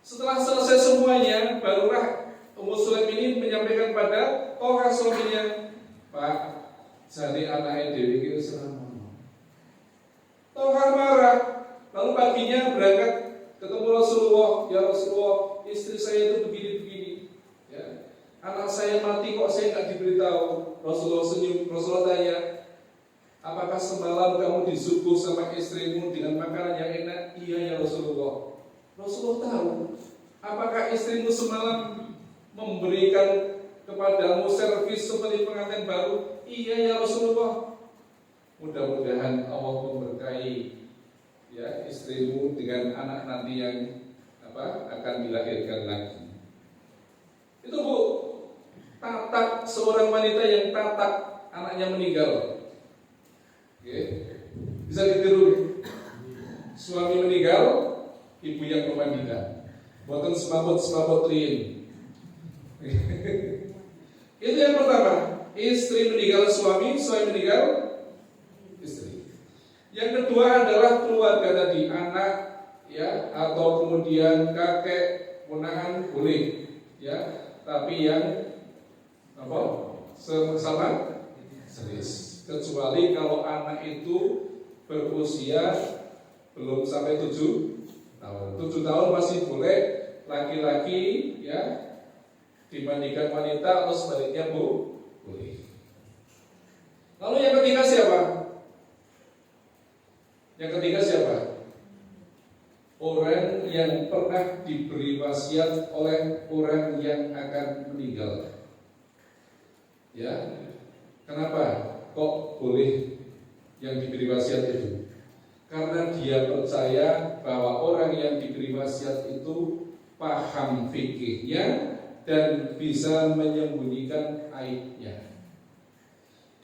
Setelah selesai semuanya, barulah Ummu Sulaim ini menyampaikan pada Tolha suaminya, Pak, jadi anaknya dewi itu selama. Tolha marah. Lalu paginya berangkat ketemu Rasulullah, ya Rasulullah, istri saya itu begini-begini. Ya. Anak saya mati kok saya nggak diberitahu. Rasulullah senyum. Rasulullah tanya, apakah semalam kamu disuguh sama istrimu dengan makanan yang enak? Iya ya Rasulullah. Rasulullah tahu. Apakah istrimu semalam memberikan kepadamu servis seperti pengantin baru? Iya ya Rasulullah. Mudah-mudahan Allah memberkahi ya istrimu dengan anak nanti yang akan dilahirkan lagi. Itu Bu, tatak seorang wanita yang tatak anaknya meninggal. Oke. Bisa ditiru. Suami meninggal, ibu yang memandikan. Boten semaput riin. Itu yang pertama. Istri meninggal suami meninggal istri. Yang kedua adalah keluarga tadi, anak ya atau kemudian kakek, ponakan boleh ya, tapi yang sama serius. Kecuali kalau anak itu berusia belum sampai 7 tahun. 7 tahun masih boleh laki-laki ya dibandingkan wanita atau sebaliknya Bu, boleh. Lalu yang ketiga siapa? Yang ketiga siapa? Orang yang pernah diberi wasiat oleh orang yang akan meninggal. Ya, kenapa kok boleh yang diberi wasiat itu? Karena dia percaya bahwa orang yang diberi wasiat itu paham fikihnya dan bisa menyembunyikan aibnya.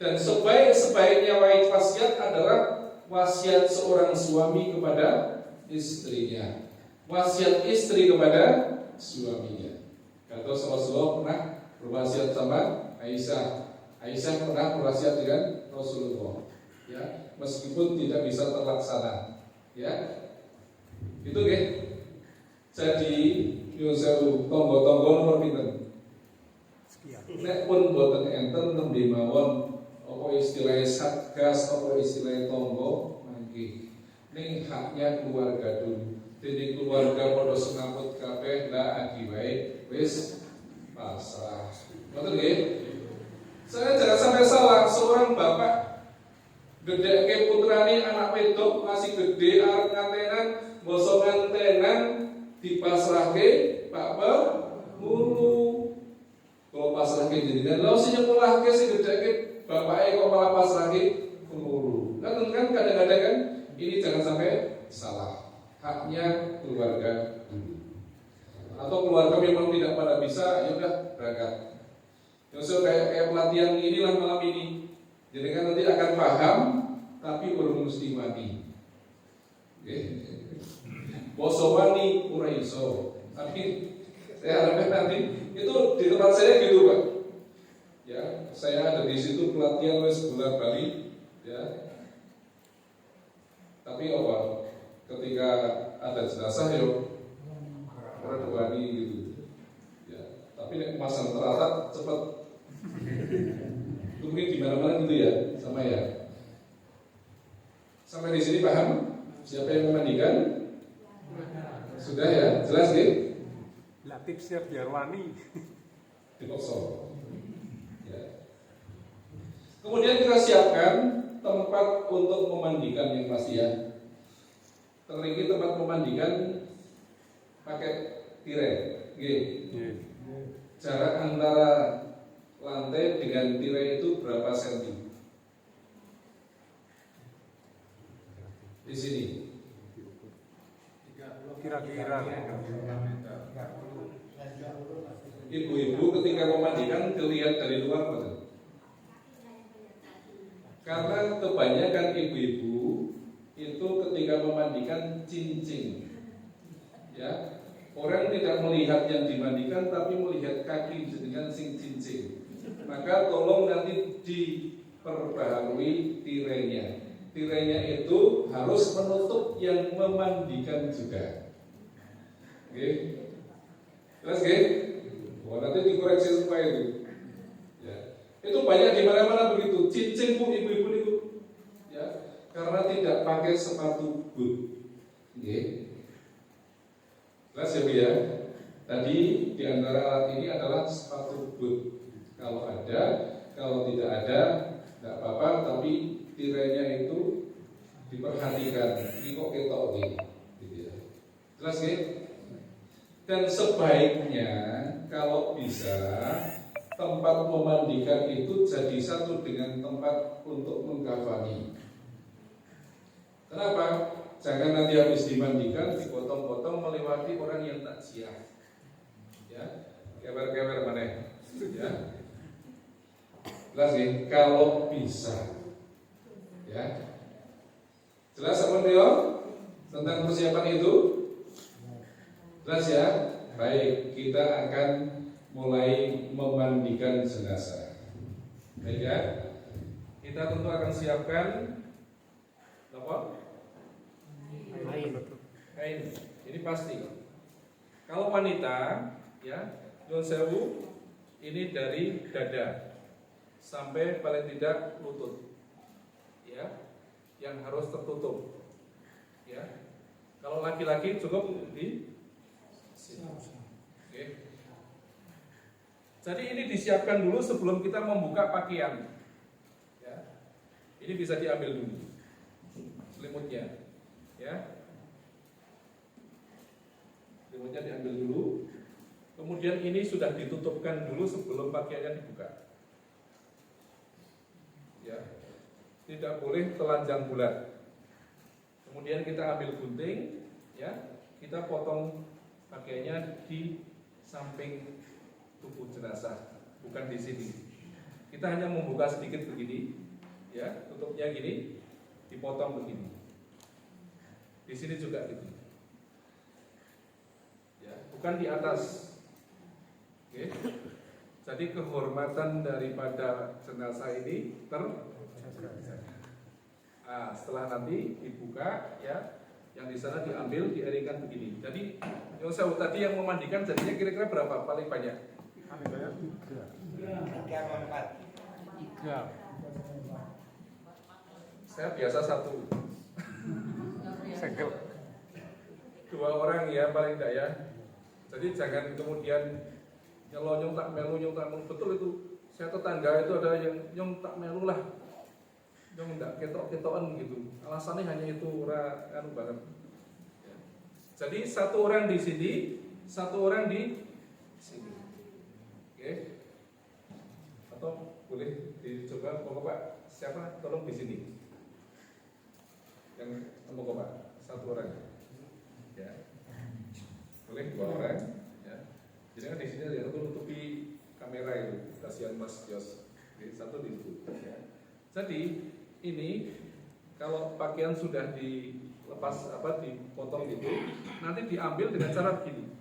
Dan sebaik-sebaiknya wasiat adalah wasiat seorang suami kepada istrinya, wasiat istri kepada suaminya. Kata Rasulullah pernah berwasiat sama Aisyah. Aisyah pernah berwasiat dengan Rasulullah, ya, meskipun tidak bisa terlaksana, ya. Itu kan. Jadi nyusul tonggo-tonggo nomor pinten. Nek pun boten enten nembe mawon apa istilahnya satgas, apa istilahnya tonggo mangke. Ning haknya keluarga dulu. Jadi keluarga podo semaput kabeh lah agi wae wis pasrah. Ngoten nggih? Saya jangan sampai salah, seorang bapak gedheke putrane anak wedok masih gede arep ngantenan, bosok ngantenan dipasrahke Pak Mulu. Kalau pasrahke jenengan, lha sing nyepulahke sing gedheke bapake kok malah pasrahke Mulu. Kan kadang-kadang kan ini jangan sampai salah. Haknya keluarga dulu. Atau keluarga memang tidak pada bisa, ya udah berangkat. So, kayak pelatihan inilah malam ini. Jadi kan nanti akan paham, tapi belum mesti mati. Boso wani ora iso. Tapi saya harapkan nanti itu di tempat saya gitu Pak. Ya, saya ada di situ pelatihan wis bulan Bali. Ya. Tapi apa? Ketika ada jenazah yo ora wani gitu. Ya, tapi nek pasang teratak cepat. Itu mungkin di mana-mana gitu ya, sama ya. Sampai di sini paham? Siapa yang memandikan? Sudah ya, jelas nih? Lah tipsnya biar wani. Dipaksa. Ya. Kemudian kita siapkan tempat untuk memandikan yang pasti ya. Teringin tempat memandikan pakai tirai. Jarak antara lantai dengan tirai itu berapa senti? Di sini. Kira-kira. Ibu-ibu ketika memandikan dilihat dari luar betul. Karena kebanyakan ibu-ibu itu ketika memandikan cincin, ya, orang tidak melihat yang dimandikan tapi melihat kaki dengan sing cincin. Maka tolong nanti diperbaharui tirainya. Tirainya itu harus menutup yang memandikan juga. Oke, jelas oke? Wah, nanti dikoreksi supaya itu. Ya. Itu banyak di mana-mana begitu. Cincin bu ibu-ibu itu, ya, karena tidak pakai sepatu boot. Oke. Jelas ya bu ya. Tadi di antara alat ini adalah sepatu boot. Kalau ada, kalau tidak ada, tidak apa-apa. Tapi tirainya itu diperhatikan. Ini kok ketok nih. Gitu ya. Jelas ya. Dan sebaiknya kalau bisa tempat memandikan itu jadi satu dengan tempat untuk mengkafani. Kenapa? Jangan nanti habis dimandikan dipotong-potong melewati orang yang takziah. Ya, kewer-kewer mana? Ya. Jelas ya? Kalau bisa. Ya. Jelas apa Rio? Tentang persiapan itu? Jelas ya? Baik, kita akan mulai memandikan jenazah. Baik ya? Kita tentu akan siapkan apa? Kain. Ini pasti. Kalau wanita, ya, nyuwun sewu, ini dari dada sampai paling tidak lutut. Ya, yang harus tertutup. Ya. Kalau laki-laki cukup di Oke. Jadi ini disiapkan dulu sebelum kita membuka pakaian. Ya. Ini bisa diambil dulu selimutnya. Ya. Selimutnya diambil dulu. Kemudian ini sudah ditutupkan dulu sebelum pakaiannya dibuka. Ya. Tidak boleh telanjang bulat. Kemudian kita ambil gunting, ya. Kita potong pakaiannya di samping tubuh jenazah, bukan di sini. Kita hanya membuka sedikit begini, ya, tutupnya gini, dipotong begini. Di sini juga gitu. Ya, bukan di atas. Oke. Jadi kehormatan daripada jenazah ini setelah nanti dibuka, ya, yang di sana diambil, diaringkan begini. Jadi yang saya tadi yang memandikan jadinya kira-kira berapa paling banyak? Paling banyak 3. Saya biasa 1. Segel. 2 orang ya paling tidak ya. Jadi jangan kemudian nyelonyong tak melu betul itu. Saya tetangga itu ada yang nyong tak melu lah. Nyong enggak ketok-ketokan gitu. Alasannya hanya itu anu banget. Ya. Jadi 1 orang di sini, 1 orang di sini. Oke. Atau boleh dicoba pokok Pak. Siapa tolong di sini. Yang pokok Pak, 1 orang. Ya. Boleh 2 orang, ya. Jadi kan di sini ada satu nutupi kamera itu. Kasihan Mas Yos. Oke, 1 di situ, ya. Jadi ini kalau pakaian sudah dilepas dipotong gitu, nanti diambil dengan cara begini,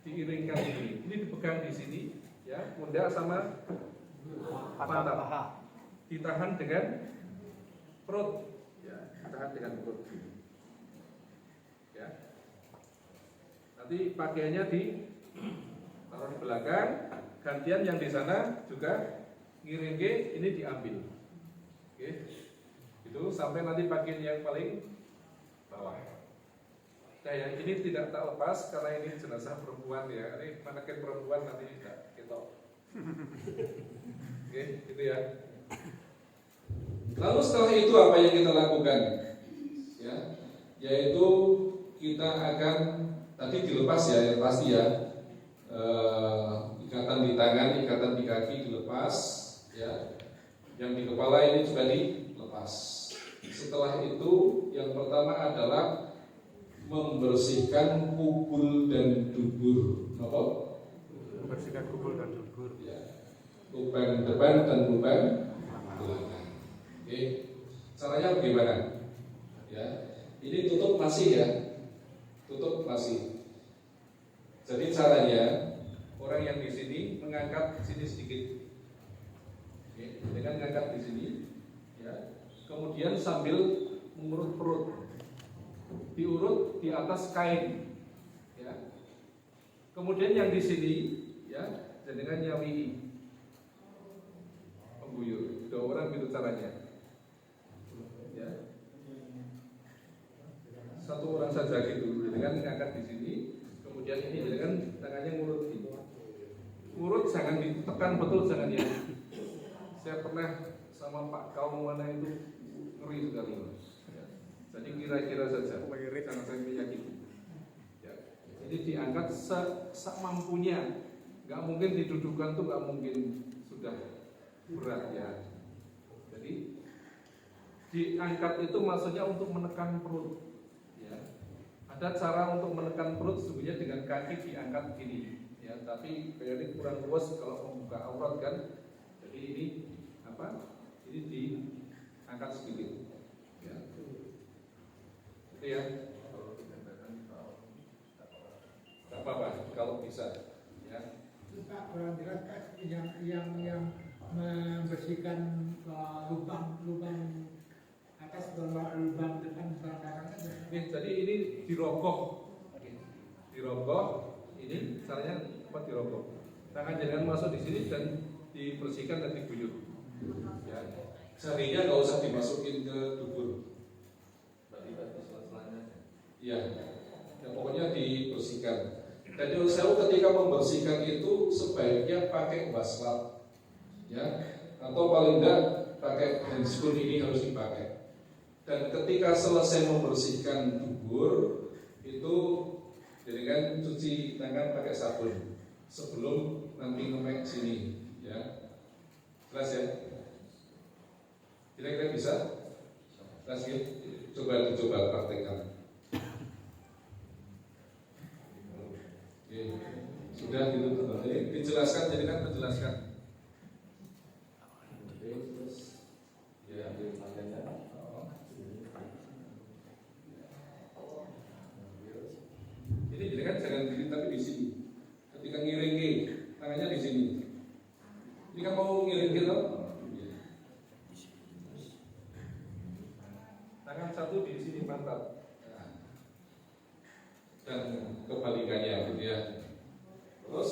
diiringkan ini dipegang di sini, ya, pundak sama pantat, ditahan dengan perut, ya, ditahan dengan perut, ya. Nanti pakaiannya taruh di belakang, gantian yang di sana juga ngiringke ini diambil. Oke, itu sampai nanti bagian yang paling bawah. Nah yang ini tidak tak lepas karena ini jenazah perempuan ya. Ini manekin perempuan nanti tidak ketok. Oke, gitu ya. Lalu setelah itu apa yang kita lakukan? Ya, yaitu kita akan tadi dilepas ya, yang pasti ya. ikatan di tangan, ikatan di kaki dilepas, ya. Yang di kepala ini juga dilepas. Setelah itu yang pertama adalah membersihkan kubul dan dubur. Apa? Membersihkan kubul dan dubur. Ya. Lubang depan dan lubang belakang. Oke. Caranya bagaimana? Ya. Ini tutup masih ya. Tutup masih. Jadi caranya orang yang di sini mengangkat sini sedikit. Oke, dengan mengangkat di sini ya. Kemudian sambil mengurut perut. Diurut di atas kain. Ya. Kemudian yang di sini ya, dengan nyawi pengguyur. 2 orang gitu caranya. Ya. 1 orang saja gitu. Dengan mengangkat di sini. Kemudian ini dengan tangannya ngurut gitu. Ngurut jangan ditekan betul, jangan ya. Saya pernah sama Pak kaum mana itu ngeri sekali. Ya. Jadi kira-kira saja. Jangan saya meyakini. Ya. Jadi diangkat semampunya. Gak mungkin didudukan tuh gak mungkin, sudah berat ya. Jadi diangkat itu maksudnya untuk menekan perut. Ada cara untuk menekan perut sebenarnya dengan kaki diangkat gini, ya. Tapi kayak ini kurang luas kalau membuka aurat kan. Jadi ini apa? Ini diangkat sedikit, ya. Itu ya. Tak apa-apa kalau bisa, ya. Pak, kurang jelas Pak, yang membersihkan lubang atas bawah, lubang depan belakang. Jadi ini dirogoh, ini caranya apa dirogoh? Tangan jangan masuk di sini dan dibersihkan dan diguyur. Ya, jarinya nggak usah dimasukin ke dubur. Iya, ya pokoknya dibersihkan. Dan saya ketika membersihkan itu sebaiknya pakai waslat, ya, atau paling enggak pakai handscoon ini harus dipakai. Dan ketika selesai membersihkan dubur itu dengan cuci tangan pakai sabun sebelum nanti ngemek sini, ya. Jelas ya? Kira-kira bisa? Jelas ya? Coba praktekkan. Oke. Sudah gitu teman-teman. Dijelaskan, jadi kan menjelaskan. Oke, terus ya, makanya. Ini jadi kan jangan gini tapi di sini. Ketika ngiring tangannya di sini. Ini kan mau ngiring gitu. Tangan satu di sini pantat. Dan kebalikannya gitu ya. Terus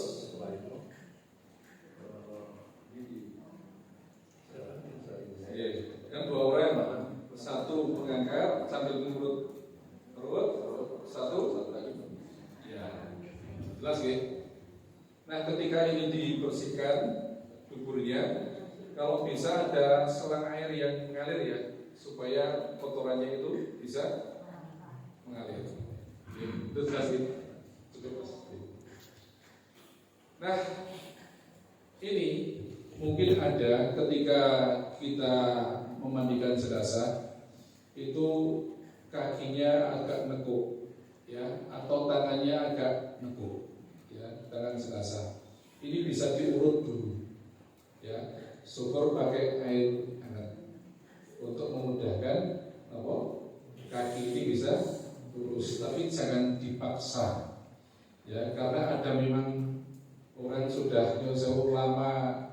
ya, kan 2 orang, satu mengangkat sambil mengurut perut, satu lagi. Ya, jelas ya. Nah, ketika ini dibersihkan duburnya, kalau bisa ada selang air yang mengalir ya, supaya kotorannya itu bisa mengalir. Itu jelas ya. Nah, ini mungkin ada ketika kita memandikan jenazah itu kakinya agak nekuk, ya, atau tangannya agak nekuk, ya, tangan jenazah. Ini bisa diurut dulu, ya, syukur pakai air hangat untuk memudahkan apa, kaki ini bisa lurus, tapi jangan dipaksa, ya, karena ada memang orang sudah jauh lama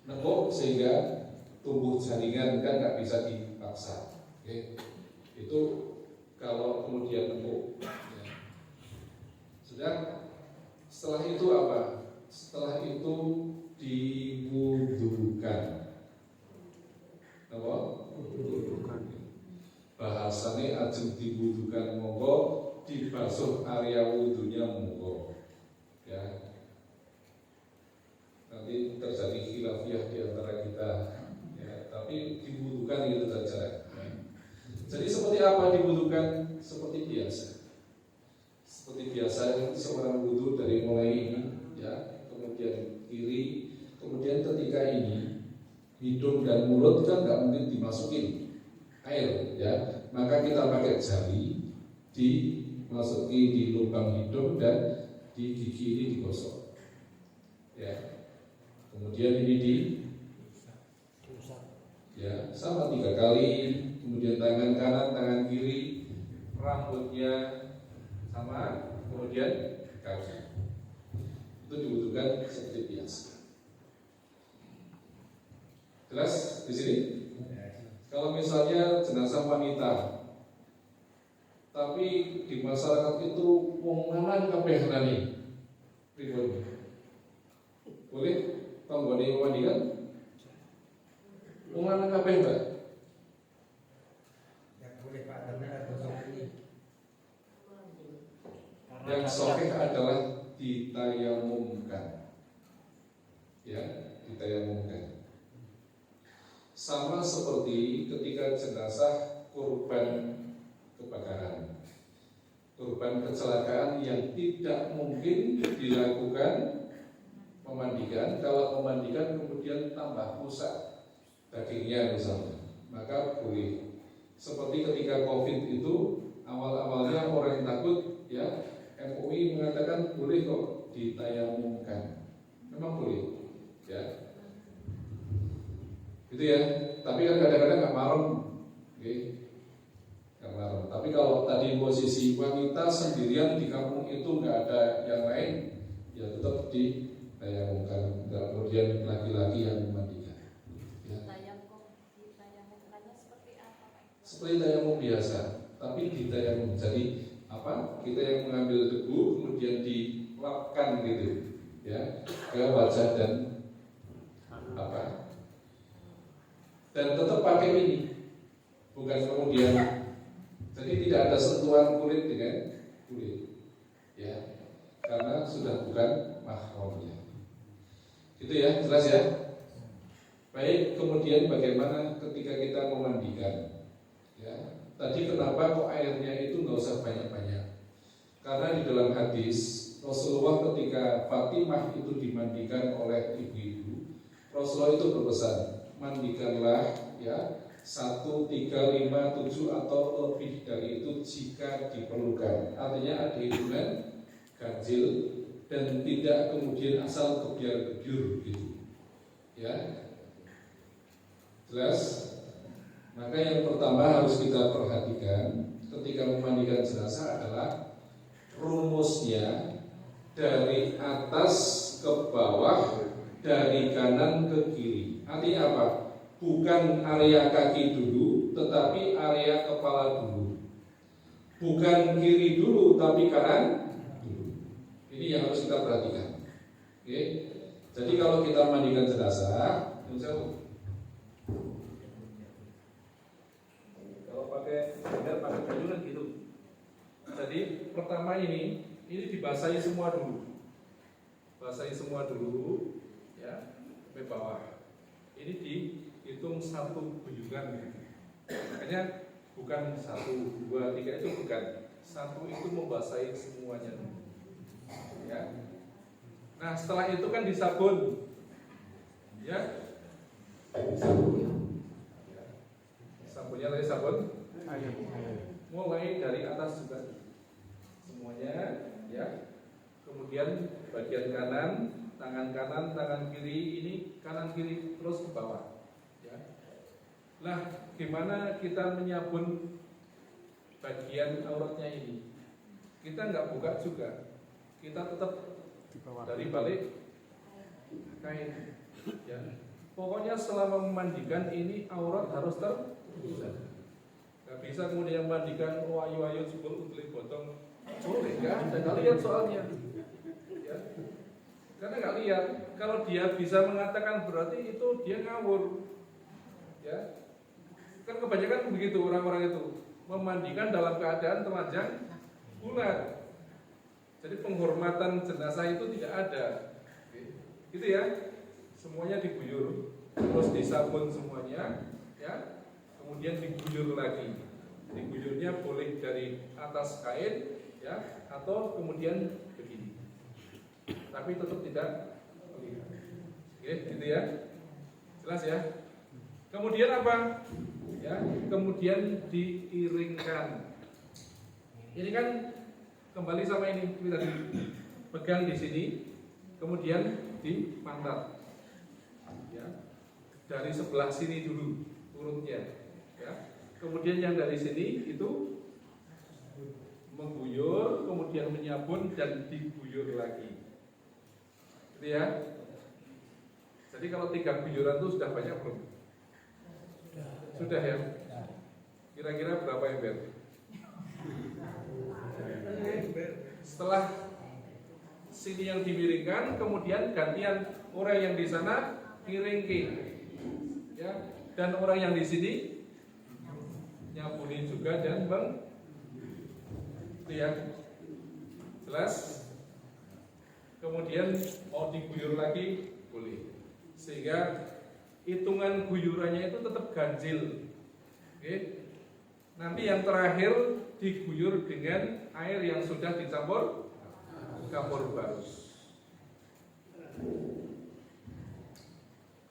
nekuk sehingga tumbuh jaringan kan nggak bisa dipaksa. Oke. Itu kalau kemudian nekuk. Ya. Sudah. Setelah itu apa? Setelah itu diwudukan. Apa? Diwudukan. Bahasanya ajeng diwudukan monggo, dibasuh area wudunya monggo. Ya. Nanti terjadi khilafiyah di antara kita, ya, tapi dibutuhkan itu saja. Jadi seperti apa dibutuhkan? Seperti biasa. Seperti biasa seorang wudu dari mulai ini, ya, hidung dan mulut kan nggak mungkin dimasukin air ya, maka kita pakai jari dimasuki di lubang hidung dan di gigi ini digosok ya, kemudian ini di ya sama 3 kali, kemudian tangan kanan tangan kiri, rambutnya sama, kemudian kaki itu dibutuhkan seperti biasa. Jelas di sini? Kalau misalnya jenazah wanita, tapi di masyarakat itu wong lanang kabeh nani, pripun? Boleh tanggone mandi kan? Wong lanang kabeh Mbak? Ya boleh Pak, karena ada soknya. Yang sahih adalah ditayamumkan. Ya, ditayamumkan. Sama seperti ketika jenazah korban kebakaran, korban kecelakaan yang tidak mungkin dilakukan memandikan. Kalau memandikan kemudian tambah rusak dagingnya misalnya, maka boleh. Seperti ketika COVID itu awal-awalnya orang yang takut ya, MUI mengatakan boleh kok ditayamumkan, memang boleh ya. Itu ya, tapi kan kadang-kadang nggak marem, nggak marem. Tapi kalau tadi posisi wanita sendirian di kampung itu nggak ada yang lain, ya tetap ditayamumkan. Kemudian laki-laki yang memandikan. Ya. Ditayamumkannya seperti apa, Pak? Seperti tayamum biasa, tapi ditayamum. Jadi apa? Kita yang mengambil debu kemudian dilapkan gitu, ya, ke wajah dan apa? Dan tetap pakai ini, bukan kemudian, jadi tidak ada sentuhan kulit dengan kulit, ya, karena sudah bukan mahramnya. Itu ya, jelas ya. Baik, kemudian bagaimana ketika kita memandikan? Ya, tadi kenapa kok airnya itu nggak usah banyak-banyak? Karena di dalam hadis Rasulullah ketika Fatimah itu dimandikan oleh ibu-ibu, Rasulullah itu berpesan, mandikanlah ya 1, 3, 5, 7 atau lebih dari itu jika diperlukan. Artinya ada hitungan ganjil dan tidak kemudian asal kebiar-kebiur gitu. Ya. Jelas? Maka yang pertama harus kita perhatikan ketika memandikan jenazah adalah rumusnya dari atas ke bawah, dari kanan ke kiri. Artinya apa? Bukan area kaki dulu, tetapi area kepala dulu. Bukan kiri dulu, tapi kanan dulu. Ini yang harus kita perhatikan. Oke. Jadi kalau kita mandikan jenazah, kalau pakai baju kan gitu. Jadi pertama ini dibasahi semua dulu. Basahi semua dulu, ya, sampai bawah. Ini dihitung 1 guyuran. Makanya bukan 1, 2, 3 itu bukan. 1 itu membasahi semuanya. Ya. Nah, setelah itu kan disabun. Ya. Disabun. Ya. Sabunnya lagi sabun. Mulai dari atas juga. Semuanya, ya. Kemudian bagian kanan, tangan kiri ini kanan kiri terus ke bawah. Ya. Nah, gimana kita menyabun bagian auratnya ini? Kita nggak buka juga, kita tetap dari balik kain. Ya. Pokoknya selama memandikan ini aurat harus terbuka. Nggak bisa kemudian memandikan ayu jebol utli botong. Boleh nggak? Nggak lihat soalnya. Ya. Karena nggak lihat. Kalau dia bisa mengatakan berarti itu dia ngawur. Ya. Kan kebanyakan begitu orang-orang itu memandikan dalam keadaan telanjang bulat. Jadi penghormatan jenazah itu tidak ada. Gitu ya. Semuanya diguyur, terus disabun semuanya, ya. Kemudian diguyur lagi. Diguyurnya boleh dari atas kain, ya, atau kemudian begini. Tapi tetap tidak. Oke, gitu ya. Jelas ya? Kemudian apa? Ya, kemudian diiringkan. Ini kan kembali sama ini kita pegang di sini, kemudian di pantat. Ya, dari sebelah sini dulu urutnya. Ya, kemudian yang dari sini itu mengguyur, kemudian menyabun dan diguyur lagi. Gitu ya. Jadi kalau 3 guyuran itu sudah banyak belum? Sudah ya. Kira-kira berapa ember? Setelah sini yang dimiringkan, kemudian gantian orang yang di sana miringke, ya, dan orang yang di sini nyabunin juga dan itu ya, jelas. Kemudian mau diguyur lagi boleh, sehingga hitungan guyurannya itu tetap ganjil. Oke. Nanti yang terakhir diguyur dengan air yang sudah dicampur kapur barus.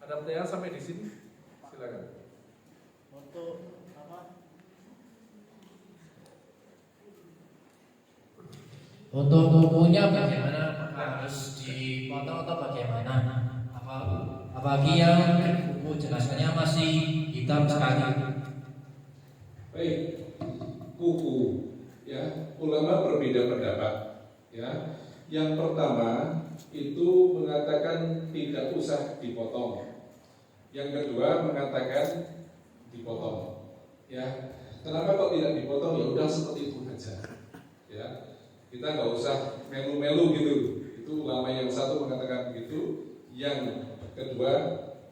Ada pertanyaan sampai di sini? Silakan. Untuk apa? Untuk kukunya bagaimana? Harus dipotong atau bagaimana? Apalagi yang kuku jelasnya masih hitam sekali. Baik, kuku, ya, ulama berbeda pendapat, ya. Yang pertama itu mengatakan tidak usah dipotong. Yang kedua mengatakan dipotong, ya. Kenapa kok tidak dipotong? Ya udah seperti itu aja, ya. Kita nggak usah melu-melu gitu. Itu ulama yang satu mengatakan begitu, yang kedua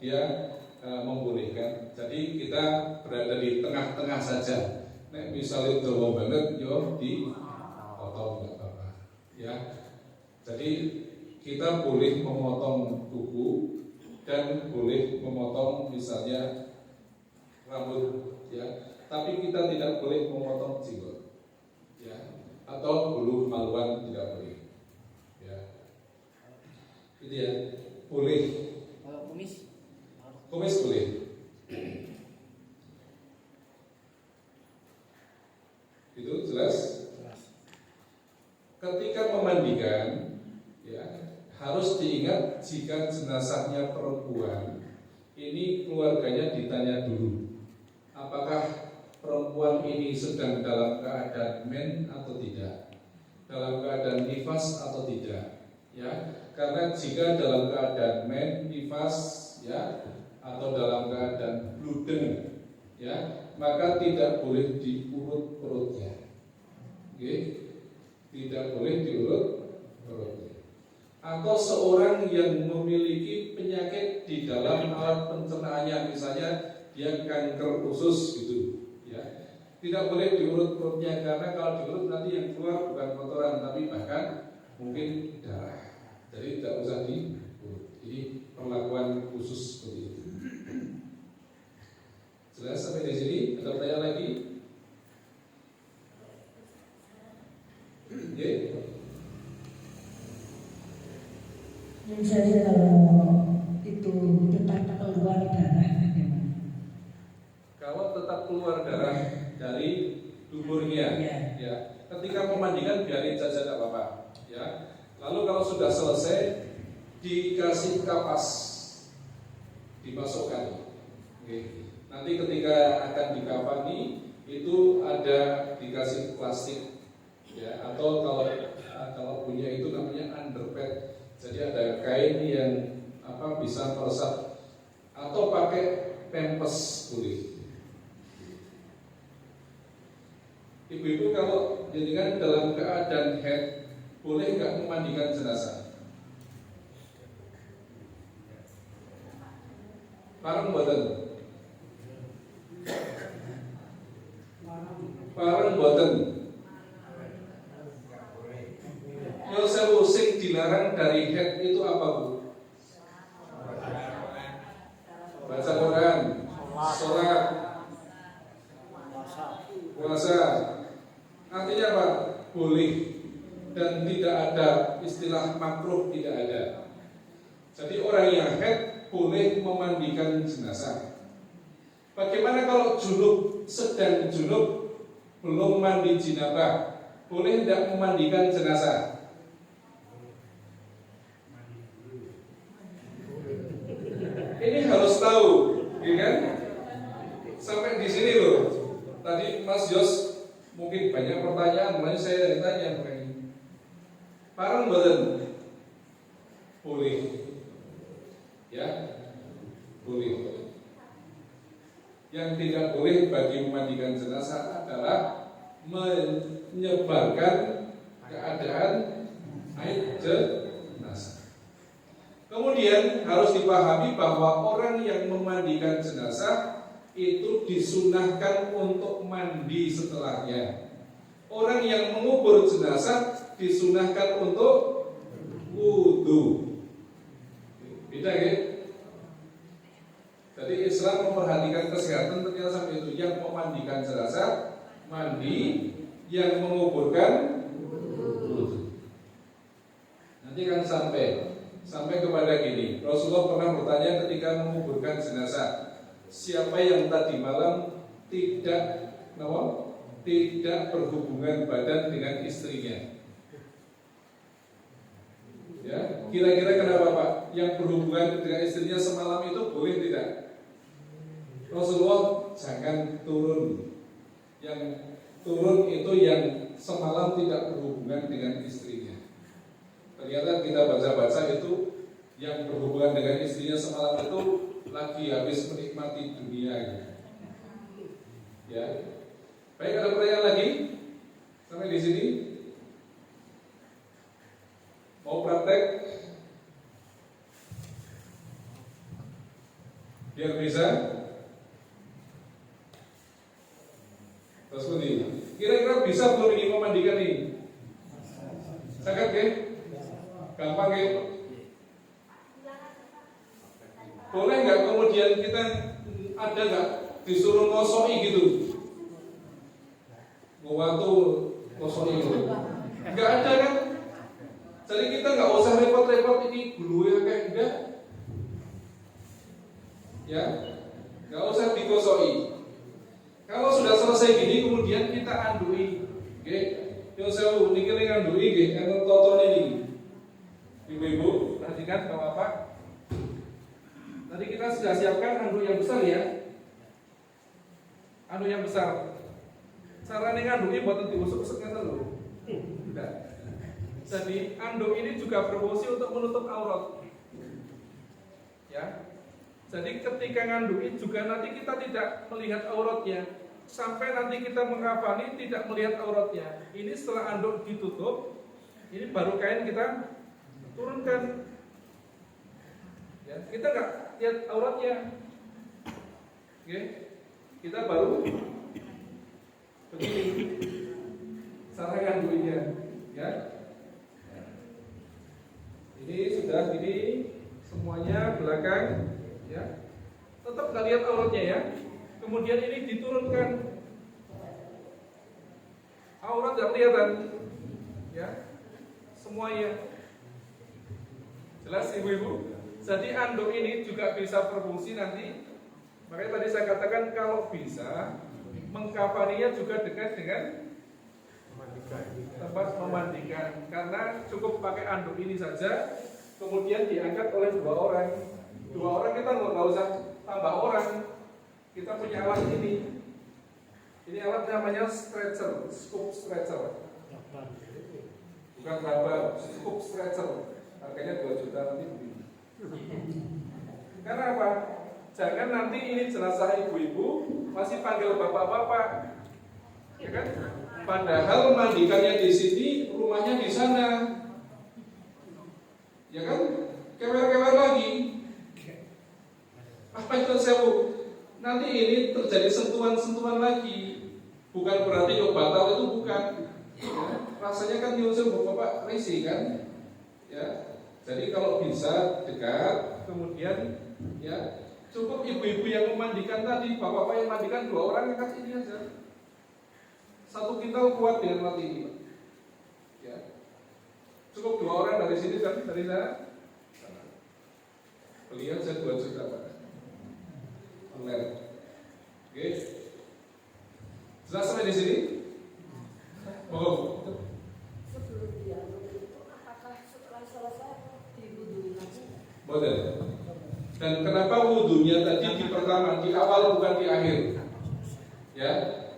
dia membolehkan. Jadi kita berada di tengah-tengah saja. Nek misalnya dawa banget, yo dipotong nggak apa-apa. Ya. Jadi kita boleh memotong kuku dan boleh memotong misalnya rambut, ya. Tapi kita tidak boleh memotong jenggot, ya. Atau bulu maluan tidak boleh. Ya. Itu ya. Boleh. Kumis boleh. Itu jelas. Ketika memandikan, ya, harus diingat jika jenazahnya perempuan, ini keluarganya ditanya dulu, apakah perempuan ini sedang dalam keadaan men atau tidak, dalam keadaan nifas atau tidak, ya. Karena jika dalam keadaan men, nifas, ya, atau dalam keadaan bludeng, ya, maka tidak boleh diurut perutnya. Oke? Tidak boleh diurut perutnya. Atau seorang yang memiliki penyakit di dalam alat pencernaannya, misalnya dia kanker usus gitu, ya, tidak boleh diurut perutnya, karena kalau diurut nanti yang keluar bukan kotoran tapi bahkan mungkin darah. Jadi tidak usah diurut. Ini perlakuan khusus seperti itu. Jelas sampai di sini? Ada pertanyaan lagi? Misalnya kalau itu tetap keluar darah, kalau tetap keluar darah dari tuburnya, ya, ketika memandikan biarin saja tidak apa-apa, ya. Lalu kalau sudah selesai dikasih kapas, dimasukkan. Oke. Nanti ketika akan dikafani itu ada dikasih plastik, ya, atau kalau punya itu namanya underpad. Jadi ada kain yang bisa meresap, atau pakai pempes boleh. Ibu-ibu kalau jenengan dalam keadaan head, boleh nggak memandikan jenazah? Parang boten. Parang boten. Yo sewu sing dilarang dari head itu apa, Bu? Baca Quran, sholat, puasa. Artinya apa? Boleh. Dan tidak ada istilah makruh, tidak ada. Jadi orang yang haid boleh memandikan jenazah. Bagaimana kalau junub, sedang junub, belum mandi jinabah, boleh tidak memandikan jenazah? Ini harus tahu, ya kan? Sampai di sini loh. Tadi Mas Yos mungkin banyak pertanyaan, makanya saya tanya begini. Parang badan boleh, ya, boleh. Yang tidak boleh bagi memandikan jenazah adalah menyebarkan keadaan haid jenazah. Kemudian harus dipahami bahwa orang yang memandikan jenazah itu disunahkan untuk mandi setelahnya. Orang yang mengubur jenazah disunahkan untuk wudu. Beda ya? Jadi Islam memperhatikan kesehatan ternyata sampai itu. Yang memandikan jenazah mandi, yang menguburkan wudu. Nanti kan sampai kepada gini. Rasulullah pernah bertanya ketika menguburkan jenazah, siapa yang tadi malam tidak berhubungan badan dengan istrinya? Ya, kira-kira kenapa Pak? Yang berhubungan dengan istrinya semalam itu boleh tidak? Rasulullah jangan turun. Yang turun itu yang semalam tidak berhubungan dengan istrinya. Ternyata kita baca-baca itu yang berhubungan dengan istrinya semalam itu lagi habis menikmati dunia. Ya. Baik, ada pertanyaan lagi? Sampai di sini. Mau praktek? Biar bisa. Terus ini. Kira-kira bisa belum ini memandikan ini? Sangat ke? Gampang ke? Boleh nggak kemudian kita ada nggak disuruh ngosoi gitu? Waktu ngosoi gitu? Nggak ada kan? Jadi kita nggak usah repot-repot ini gulunya kayak enggak, ya, nggak usah digosoi. Kalau sudah selesai gini, kemudian kita andui, oke? Yang saya niki andui, yang tonton ini, ibu-ibu, perhatikan bapak-bapak. Tadi kita sudah siapkan anduk yang besar ya, anduk yang besar. Cara nganduknya buat diusuk-usuk nggak tahu, tidak. Jadi anduk ini juga berfungsi untuk menutup aurat. Ya. Jadi ketika ngandui juga nanti kita tidak melihat auratnya. Sampai nanti kita mengkafani tidak melihat auratnya. Ini setelah anduk ditutup, ini baru kain kita turunkan. Ya, kita nggak lihat auratnya. Oke. Kita baru begini. Cara nganduinya, ya. Ini sudah gini semuanya belakang, ya. Tetap nggak lihat auratnya ya. Kemudian ini diturunkan, aurat nggak kelihatan, ya. Semuanya jelas ibu-ibu. Jadi anduk ini juga bisa berfungsi nanti. Makanya tadi saya katakan kalau bisa mengkafaninya juga dekat dengan tempat memandikan, karena cukup pakai anduk ini saja, kemudian diangkat oleh dua orang kita nggak usah tambah orang, kita punya alat ini alat namanya stretcher, scoop stretcher, bukan raba, scoop stretcher, harganya 2 juta nanti begini. Karena apa? Jangan nanti ini jenazah ibu-ibu masih panggil bapak-bapak, ya kan? Padahal mandikannya di sini, rumahnya di sana, ya kan? Kewer-kewer lagi. Apa itu sewu? Nanti ini terjadi sentuhan-sentuhan lagi. Bukan berarti kok batal itu bukan. Ya, rasanya kan nyusul bapak risih kan? Ya. Jadi kalau bisa dekat, kemudian ya cukup ibu-ibu yang memandikan tadi, bapak-bapak yang mandikan 2 orang angkat ini aja. 1 kintal kuat dengan alat ini, ya. Cukup 2 orang dari sini kan, dari sana. Beli aja 2 juta Pak. Online. Jelas sampai di sini? Oh, Sebelum dia itu apakah setelah selesai diwudui lagi? boleh. Dan kenapa wudhunya tadi di pertama, di awal bukan di akhir? Ya,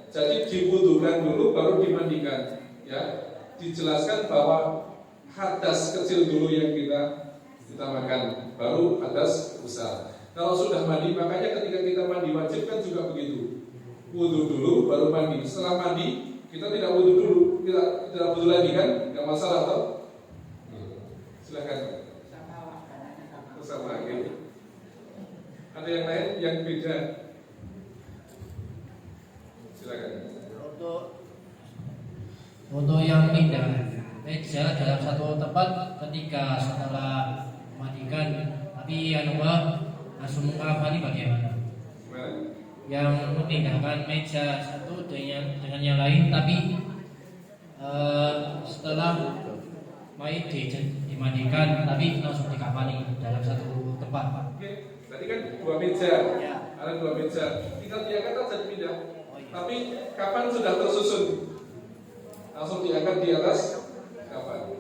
jadi diwudhukan dulu baru dimandikan. Ya, dijelaskan bahwa hadas kecil dulu yang kita makan, baru hadas besar. Kalau sudah mandi, makanya ketika kita mandi wajib kan juga begitu. Wudhu dulu baru mandi. Setelah mandi kita tidak wudhu dulu, kita tidak wudhu lagi kan? Gak masalah toh? Silakan. Sama gitu. Ada yang lain yang beda? Silakan. Untuk yang pindah meja dalam satu tempat ketika setelah mandikan, tapi langsung mengapa ini bagaimana? Yang memindahkan meja satu dengan yang lain, tapi setelah mayit dimandikan, tapi langsung dikafani dalam satu tempat. Oke, tadi kan dua meja, ada dua meja, tinggal diangkat aja dipindah. Tapi kapan sudah tersusun, langsung diangkat di atas kapan?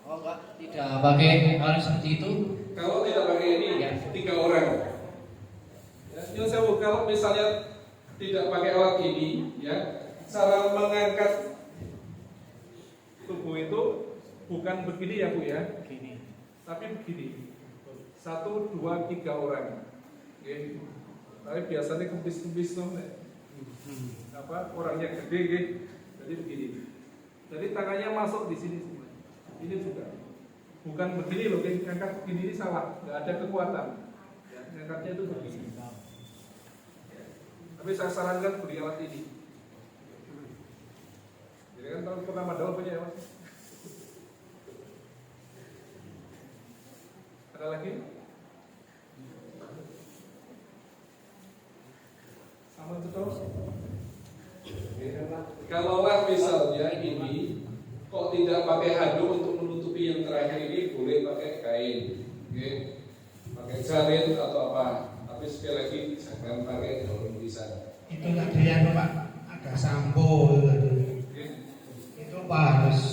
Oh enggak, tidak pakai alat seperti itu. Kalau tidak pakai ini, ya, 3 orang. Ya, kalau misalnya tidak pakai alat ini, ya, cara mengangkat tubuh itu bukan begini ya Bu ya, tapi begini. 1, 2, 3 orang. Oke. Tapi biasanya kempis-kempis tuh, orangnya gede, gitu. Jadi begini. Jadi tangannya masuk di sini semua. Ini juga. Bukan begini loh, ngangkat begini ini salah, nggak ada kekuatan. Ya, ngangkatnya itu begini. Ya. Tapi saya sarankan beli alat ini. Jadi kan tahun pertama doang punya ya Mas. Ada lagi? Sama itu terus. Kalaulah misalnya ini kok tidak pakai handuk untuk menutupi yang terakhir ini, boleh pakai kain, pakai jarit atau apa. Tapi sekali lagi jangan pakai daun tulisan. Itu ada yang Pak, ada sampo itu Pak harus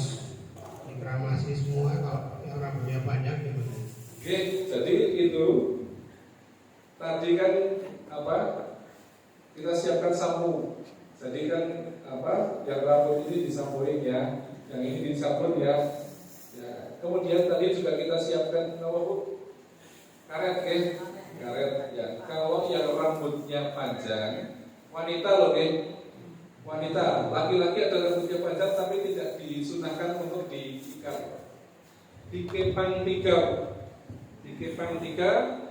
dikremasi semua kalau yang rambutnya banyak gitu. Jadi itu tadi kan kita siapkan sampo. Jadi kan yang rambut ini disampoin ya, yang ini disambut ya. Kemudian tadi juga kita siapkan karet karet ya. Kalau yang rambutnya panjang, wanita loh wanita, laki-laki ada rambutnya panjang tapi tidak disunahkan untuk diikat. Dikepang 3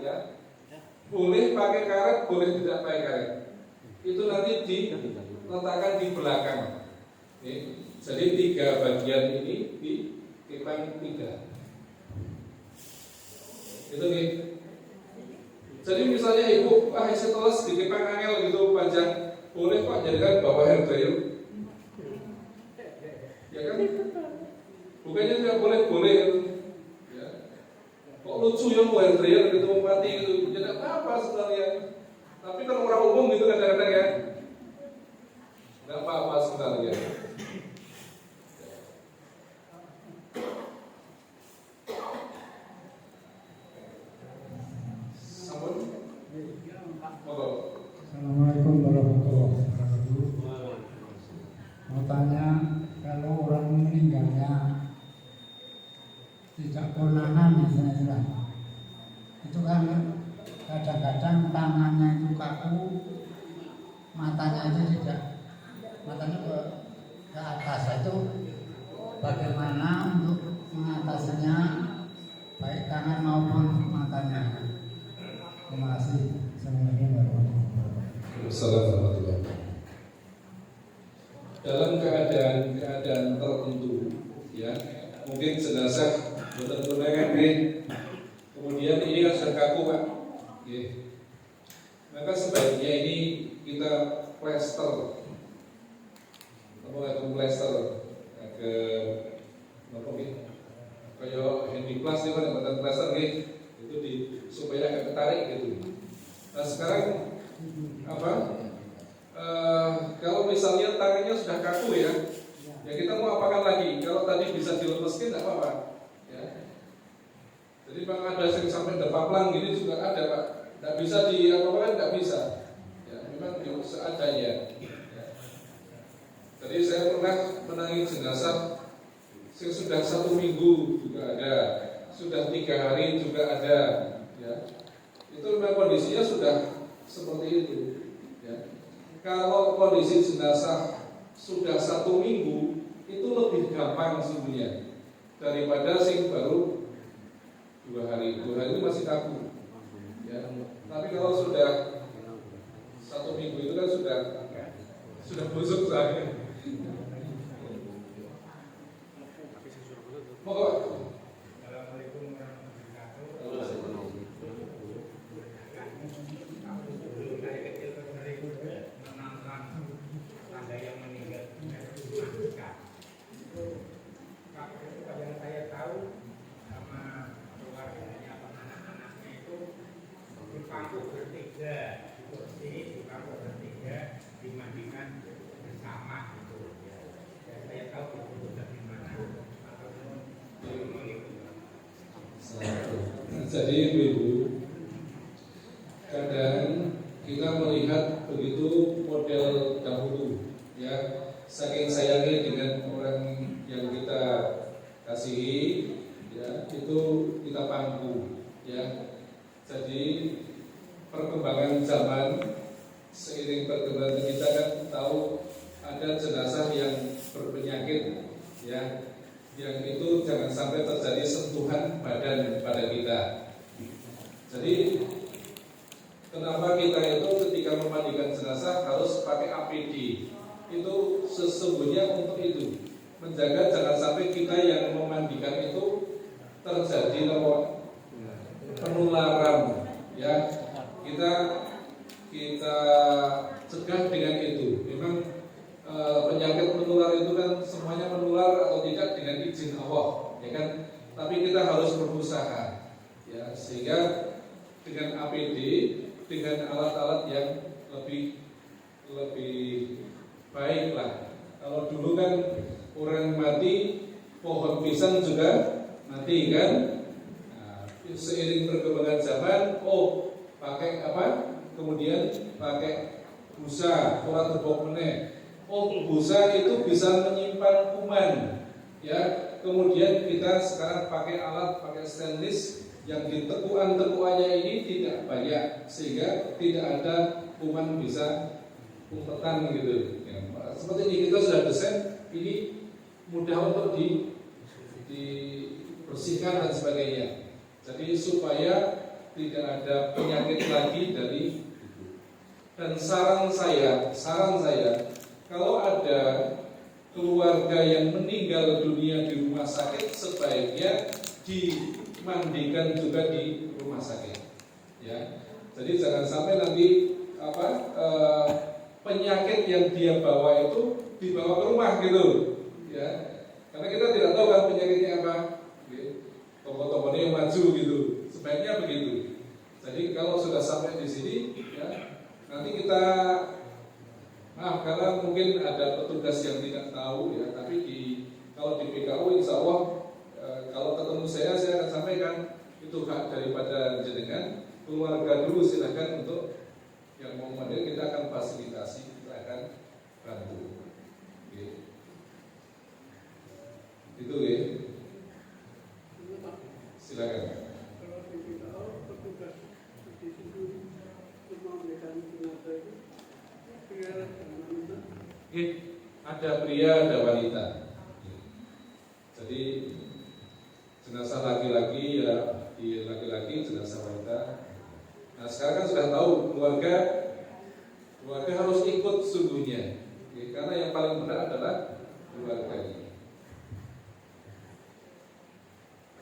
ya. Boleh pakai karet, boleh tidak pakai karet. Itu nanti diletakkan di belakang. Jadi 3 bagian ini dikepang 3. Itu nih. Jadi misalnya ibu setelah dikepang angel gitu panjang, boleh Pak jadikan bawa hair dryer. Ya kan? Bukannya tidak boleh. Ya. Kok lucu ya mau hair dryer gitu mati gitu. Tidak apa-apa sebenarnya. Tapi kalau orang umum gitu kadang-kadang ya, nggak apa-apa sebenarnya. Assalamualaikum warahmatullahi wabarakatuh. Mau tanya, kalau orang meninggalnya tidak konangan misalnya, itu kan kadang-kadang tangannya itu kaku, matanya itu tidak, matanya ke atas. Itu bagaimana untuk mengatasinya, baik tangan maupun matanya? Terima kasih. Assalamualaikum. Dalam keadaan tertentu, ya mungkin jenazah bertenturan kemudian ini kan sudah kaku Pak, maka sebaiknya ini kita plester, ke kayak handiclass itu kan buatan plester itu supaya agak ketarik gitu. Nah sekarang Kalau misalnya tangannya sudah kaku ya kita mau apakan lagi? Kalau tadi bisa dilepaskan tidak apa-apa. Ya. Jadi Pak ada yang sampai depaplang gini juga ada Pak. Tidak bisa diapa-apakan, tidak bisa. Ya, memang seadanya. Ya. Jadi saya pernah menangani jenazah yang sudah 1 minggu juga ada, sudah 3 hari juga ada. Ya. Itu memang kondisinya sudah seperti itu. Ya. Kalau kondisi jenazah sudah 1 minggu itu lebih gampang sebenarnya daripada sing baru 2 hari. 2 hari itu masih kaku. Ya. Tapi kalau sudah 1 minggu itu kan sudah busuk soalnya. Monggo. Jadi Ibu, kadang kita melihat begitu model dahulu, ya saking sayangnya dengan orang yang kita kasihi, ya itu kita pangku, ya. Jadi perkembangan zaman seiring perkembangan kita kan tahu ada jenazah yang berpenyakit, ya. Yang itu jangan sampai terjadi sentuhan badan pada kita. Jadi kenapa kita itu ketika memandikan jenazah harus pakai APD? Itu sesungguhnya untuk itu, menjaga jangan sampai kita yang memandikan itu terjadi penularan. Ya, kita cegah dengan itu. Memang penyakit menular itu kan semuanya menular atau tidak dengan izin Allah, ya kan? Tapi kita harus berusaha, ya, sehingga dengan APD, dengan alat-alat yang lebih baik lah. Kalau dulu kan orang mati, pohon pisang juga mati kan? Nah, seiring perkembangan zaman, pakai apa? Kemudian pakai busa, pola terbok meneh. Busa itu bisa menyimpan kuman, ya. Kemudian kita sekarang pakai alat, pakai stainless yang di tekuan-tekuannya ini tidak banyak sehingga tidak ada kuman bisa umpetan gitu. Ya, seperti ini kita sudah desain ini mudah untuk dibersihkan dan sebagainya. Jadi supaya tidak ada penyakit lagi dari itu. Dan saran saya kalau ada keluarga yang meninggal dunia di rumah sakit sebaiknya dimandikan juga di rumah sakit, ya. Jadi jangan sampai nanti penyakit yang dia bawa itu dibawa ke rumah gitu, ya. Karena kita tidak tahu kan penyakitnya apa. Tokoh-tokohnya yang maju gitu, sebaiknya begitu. Jadi kalau sudah sampai di sini, ya, nanti kita karena mungkin ada petugas yang tidak tahu, ya. Tapi kalau di PKU insya Allah kalau ketemu saya akan sampaikan itu hak daripada jenengan. Keluarga dulu silahkan untuk yang mau mandir kita akan fasilitasi, kita akan bantu. Itu ya. Silakan. Kalau di PKU petugas di situ cuma memberikan jenazah itu pria dan wanita. Ada pria, ada wanita. Jadi jenazah laki-laki ya di laki-laki, jenazah wanita. Nah sekarang kan sudah tahu keluarga harus ikut sungguhnya, karena yang paling benar adalah keluarga ini.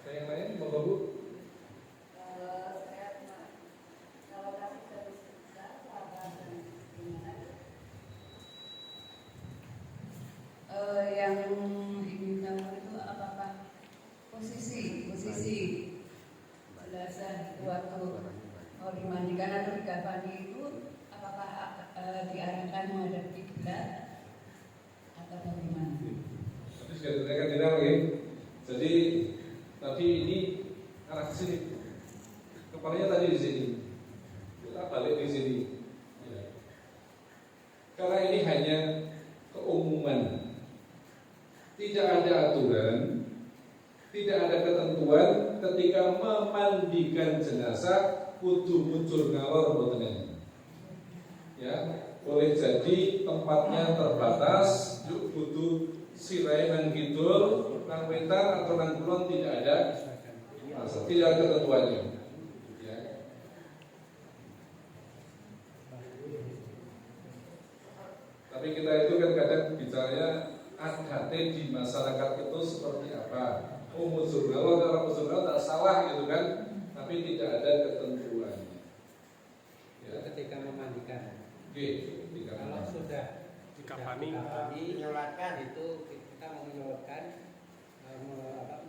Ada yang lain, Bapak Bu? Yang ingin tahu itu apakah posisi belasan waktu mau dimandikan atau dikafani itu apakah diarahkan menghadap kiblat atau bagaimana? Tapi sudah ditanyakan tidak lagi. Jadi tadi ini arah ke sini, kepalanya tadi di sini, kita balik di sini. Ya. Karena ini hanya keumuman, tidak ada aturan, tidak ada ketentuan ketika memandikan jenazah kudu muncul ngalor boten. Ya, boleh jadi tempatnya terbatas, yuk kudu sirai nang kidul, nang wetan atau nang kulon tidak ada ketentuannya. Ya. Tapi kita itu kan kadang bicaranya adatnya di masyarakat itu seperti apa. Oh muncul ngalor, kalau muncul ngalor tak salah gitu kan, tapi tidak ada ketentuan. Ya. Ketika memandikan. dikafani Kalau sudah menyolatkan itu kita mau menyolatkan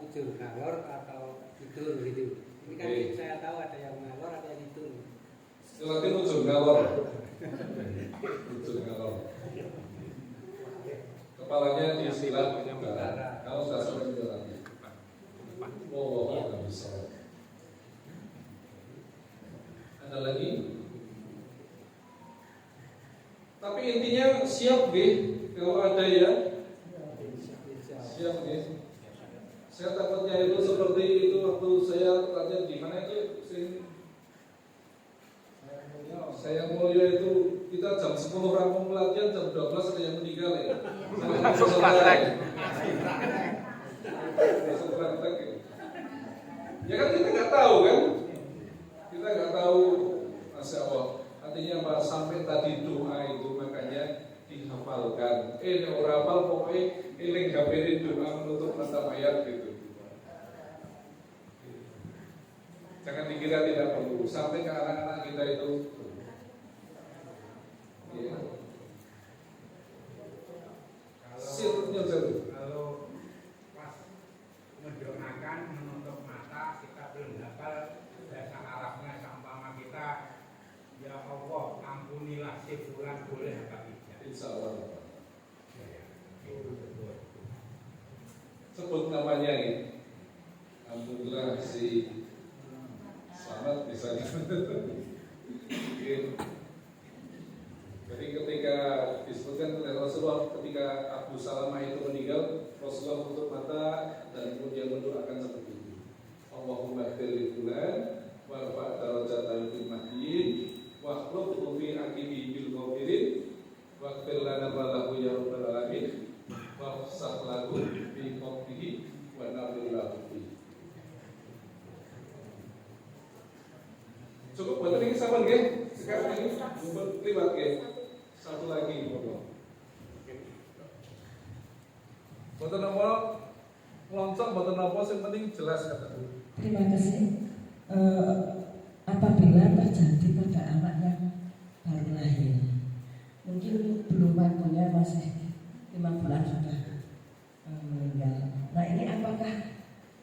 mujur ngalor atau tidur gitu. Ini kan saya tahu ada yang ngalor ada yang tidur. Silakan mujur ngalor. Mujur ngalor. Kepalanya di sebelah utara. Kalau sudah sampai di dalamnya. Oh, nggak bisa. Ada lagi? Tapi intinya siap deh kalau ada ya. Siap deh. Saya takutnya itu seperti itu waktu saya latihan di mana itu saya mulia itu kita jam 10 rampung latihan, jam 12 ada yang meninggal ya. Langsung praktek. Ya kan kita nggak tahu kan? Kita nggak tahu, Masya Allah. Artinya apa? Sampai tadi doa itu makanya dihafalkan. Ini orang hafal pokoknya eling hafalin doa menutup mata mayat gitu. Jangan dikira tidak perlu. Sampai ke anak-anak kita itu. Ya. Kalau pas mendoakan menutup mata kita belum hafal bahasa Arabnya, seumpama kita ya Allah ampunilah si fulan, boleh apa tidak? Insya Allah. Sebut namanya ini. Alhamdulillah si selamat misalnya. Jadi ketika disebutkan oleh Rasulullah ketika Abu Salamah itu meninggal, Rasulullah menutup mata dan kemudian mendoakan seperti itu. Allahumma ighfir fulan warfa' darajatahu fil mahdiin wa akhlufhu fi aqibi bil ghafirin wa ighfir lana wa lahu ya rabbal alamin wa fsah lahu fi qabrihi wa nawwir lahu fi. Cukup buat ini sama nggih? Sekarang ini lewat nggih. Satu lagi. Boten napa loncok boten napa sing penting jelas kata. Terima kasih. Apabila terjadi pada anak yang baru lahir, mungkin belum waktunya, masih 5 bulan sudah meninggal. Nah ini apakah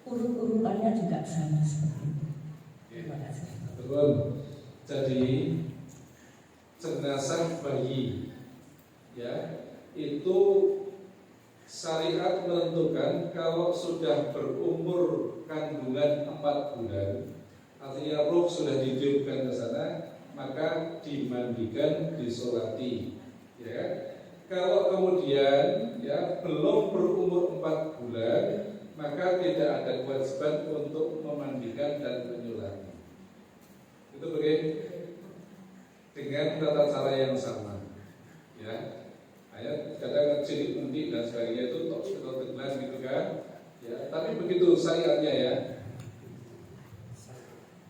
urut-urutannya juga sama seperti itu? Terima kasih. Betul. Jadi jenazah bayi ya itu syariat menentukan kalau sudah berumur kandungan 4 bulan, artinya ruh sudah ditiupkan ke sana, maka dimandikan, disolati ya. Kalau kemudian ya belum berumur 4 bulan, maka tidak ada kewajiban untuk memandikan dan menyolati. Itu bagaimana? Dengan tata cara yang sama ya. Ayat kadang cilik mendik dan sebagainya itu atau tegelan gitu kan ya. Tapi begitu syariatnya ya,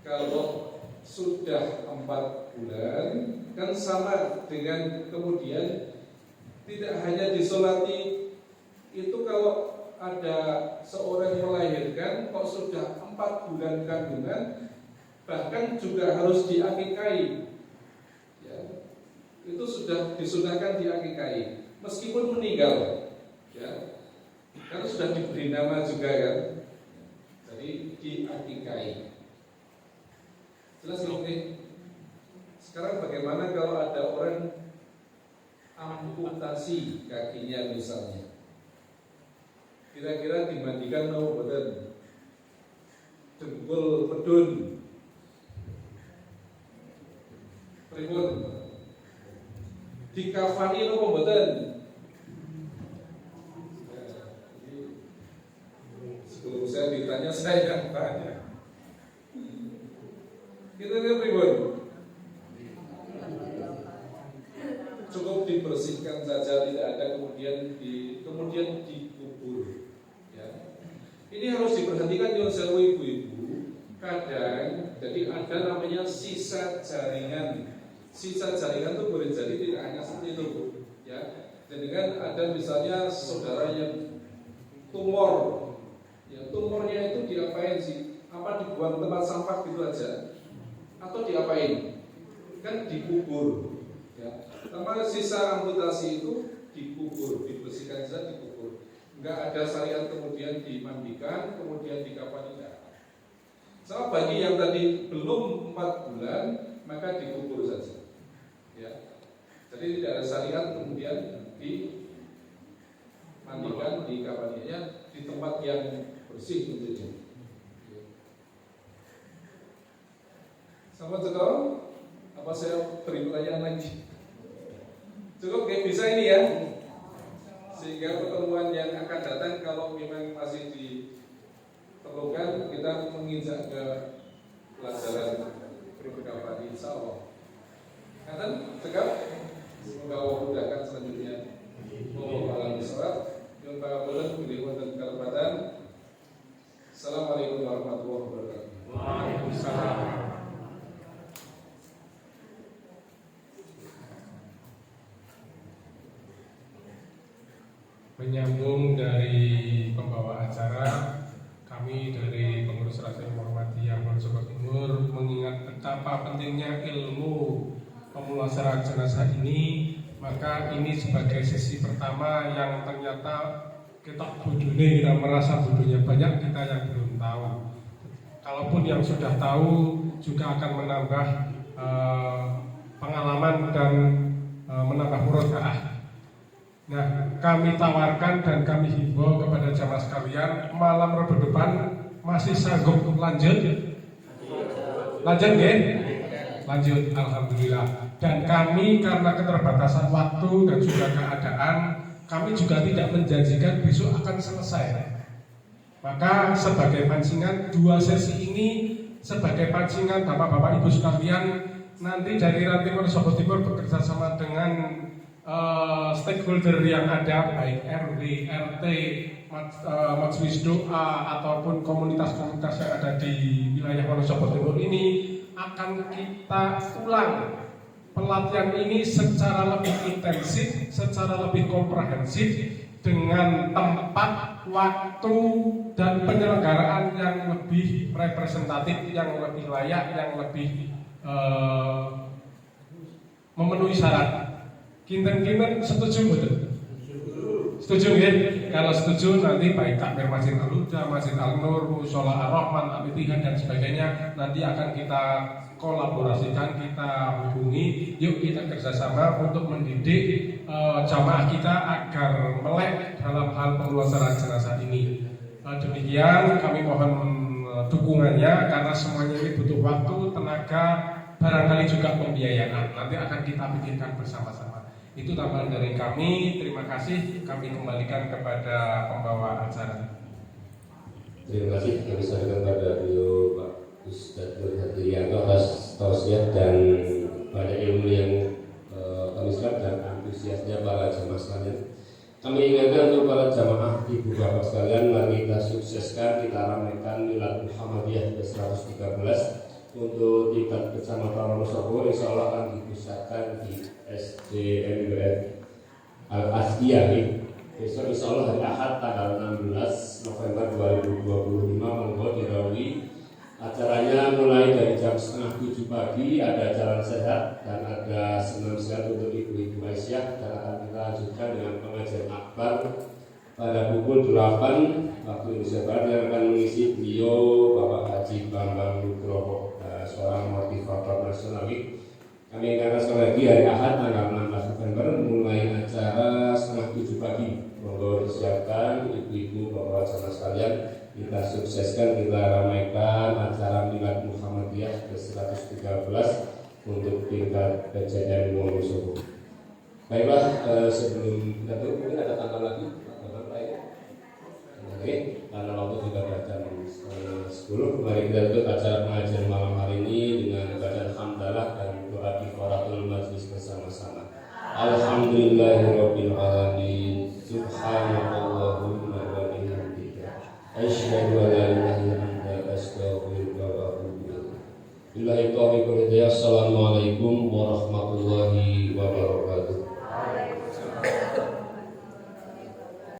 kalau sudah 4 bulan kan sama dengan kemudian tidak hanya disolati. Itu kalau ada seorang melahirkan kok sudah 4 bulan kandungan, bahkan juga harus diakikai. Itu sudah disunahkan diakikai meskipun meninggal ya, karena sudah diberi nama juga kan, jadi diakikai. Jelas oke. Sekarang bagaimana kalau ada orang amputasi kakinya misalnya, kira-kira dibandingkan no boten dengkul medun pripun dikafani no boten? Sebelum saya ditanya, saya yang tanya. Kira-kira pripun? Cukup dibersihkan saja, tidak ada kemudian dikubur. Ya. Ini harus diperhatikan oleh seluruh ibu-ibu. Kadang, jadi ada namanya sisa jaringan. Sisa jaringan itu boleh jadi tidak hanya seperti itu, ya. Dan dengan ada misalnya saudara yang tumor. Ya, tumornya itu diapain sih? Apa dibuang tempat sampah gitu aja? Atau diapain? Kan dikubur. Ya. Sama sisa amputasi itu dikubur, dibersihkan saja dikubur. Enggak ada syariat kemudian dimandikan, kemudian dikafani. Sama bagi yang tadi belum 4 bulan, maka dikubur saja. Ya. Jadi tidak ada syariat kemudian dimandikan, dikafaninya di tempat yang bersih tentunya. Sama cukup? Apa saya beri pertanyaan lagi? Cukup kayak bisa ini ya. Sehingga pertemuan yang akan datang kalau memang masih diperlukan, kita menginjak ke pelajaran berpendapat insya Allah. Katan cekap. Semoga Allah mudahkan selanjutnya. Wallahu a'lam bishawab. Yang pangapunten bilih wonten kalepatan. Assalamualaikum warahmatullahi wabarakatuh. Waalaikumsalam. Menyambung dari pembawa acara, kami dari pengurus Rasul Muhammadiyah Wonosobo Timur mengingat betapa pentingnya ilmu pemulasaran jenazah ini, maka ini sebagai sesi pertama yang ternyata kita merasa bodohnya banyak kita yang belum tahu. Kalaupun yang sudah tahu juga akan menambah pengalaman dan menambah murojaah. Nah, kami tawarkan dan kami himbau kepada jamaah sekalian, malam Rabu depan masih sanggup lanjut? Lanjut ya? Lanjut, alhamdulillah. Dan kami karena keterbatasan waktu dan juga keadaan, kami juga tidak menjanjikan besok akan selesai. Maka sebagai pancingan 2 sesi ini sebagai pancingan Bapak-bapak Ibu sekalian, nanti dari Ranting Wonosobo Timur bekerja sama dengan stakeholder yang ada, baik RW, RT, majelis doa ataupun komunitas-komunitas yang ada di wilayah Wonosobo Timur ini, akan kita ulang pelatihan ini secara lebih intensif, secara lebih komprehensif, dengan tempat, waktu, dan penyelenggaraan yang lebih representatif, yang lebih layak, yang lebih memenuhi syarat. Kinten-kinten setuju betul? Setuju ya? Kalau setuju nanti baik takmir Masjid Al-Huda, Masjid Al-Nur, Mushola Ar-Rahman, Al-Ittihad dan sebagainya nanti akan kita kolaborasikan, kita hubungi. Yuk kita kerjasama untuk mendidik jamaah kita agar melek dalam hal pemulasaran jenazah ini. Demikian kami mohon dukungannya karena semuanya ini butuh waktu, tenaga, barangkali juga pembiayaan. Nanti akan kita pikirkan bersama-sama. Itu tambahan dari kami. Terima kasih. Kami kembalikan kepada pembawa acara. Terima kasih. Kami sampaikan kepada beliau Pak Ustadz Nur Hadirianto atas tausiah dan banyak ilmu yang kami serap dan antusiasnya para jamaah sekalian. Kami ingatkan untuk para jamaah ibu bapak sekalian, mari kita sukseskan, kita ramaikan Milad Muhammadiyah ke-113 untuk tingkat kecamatan Wonosobo. Insya Allah akan dipusatkan di SDMWF Al-Asdiyah. Besok insya Allah hari Ahad tanggal 16 November 2025 monggo dirawi. Acaranya mulai dari jam 6:30 pagi, ada jalan sehat dan ada senam sehat untuk ibu-ibu Aisyah, dan akan kita lanjutkan dengan pengajian akbar pada pukul 8 waktu Indonesia Barat yang akan mengisi beliau Bapak Haji Bambang Nugroho, seorang motivator nasionalis. Kami ingatkan sekali lagi hari Ahad tanggal 16 November mulai sukseskan, kita ramaikan acara Milad Muhammadiyah ke-113 untuk tingkat kejadian Wonosobo. Baiklah, sebelum kita tutup mungkin ada tanggal lagi, tanggal lain. Oke, karena waktu juga jam 10. Mari kita tutup acara pengajian malam hari ini dengan bacaan hamdalah dan doa kifaratul majlis bersama-sama. Alhamdulillahirabbil alamin. Subhanallahumma wa bihamdika asyhadu an la ilaha illa anta astaghfiruka wa atubu ilaik. Billahi taufiq wal hidayah. Assalamualaikum warahmatullahi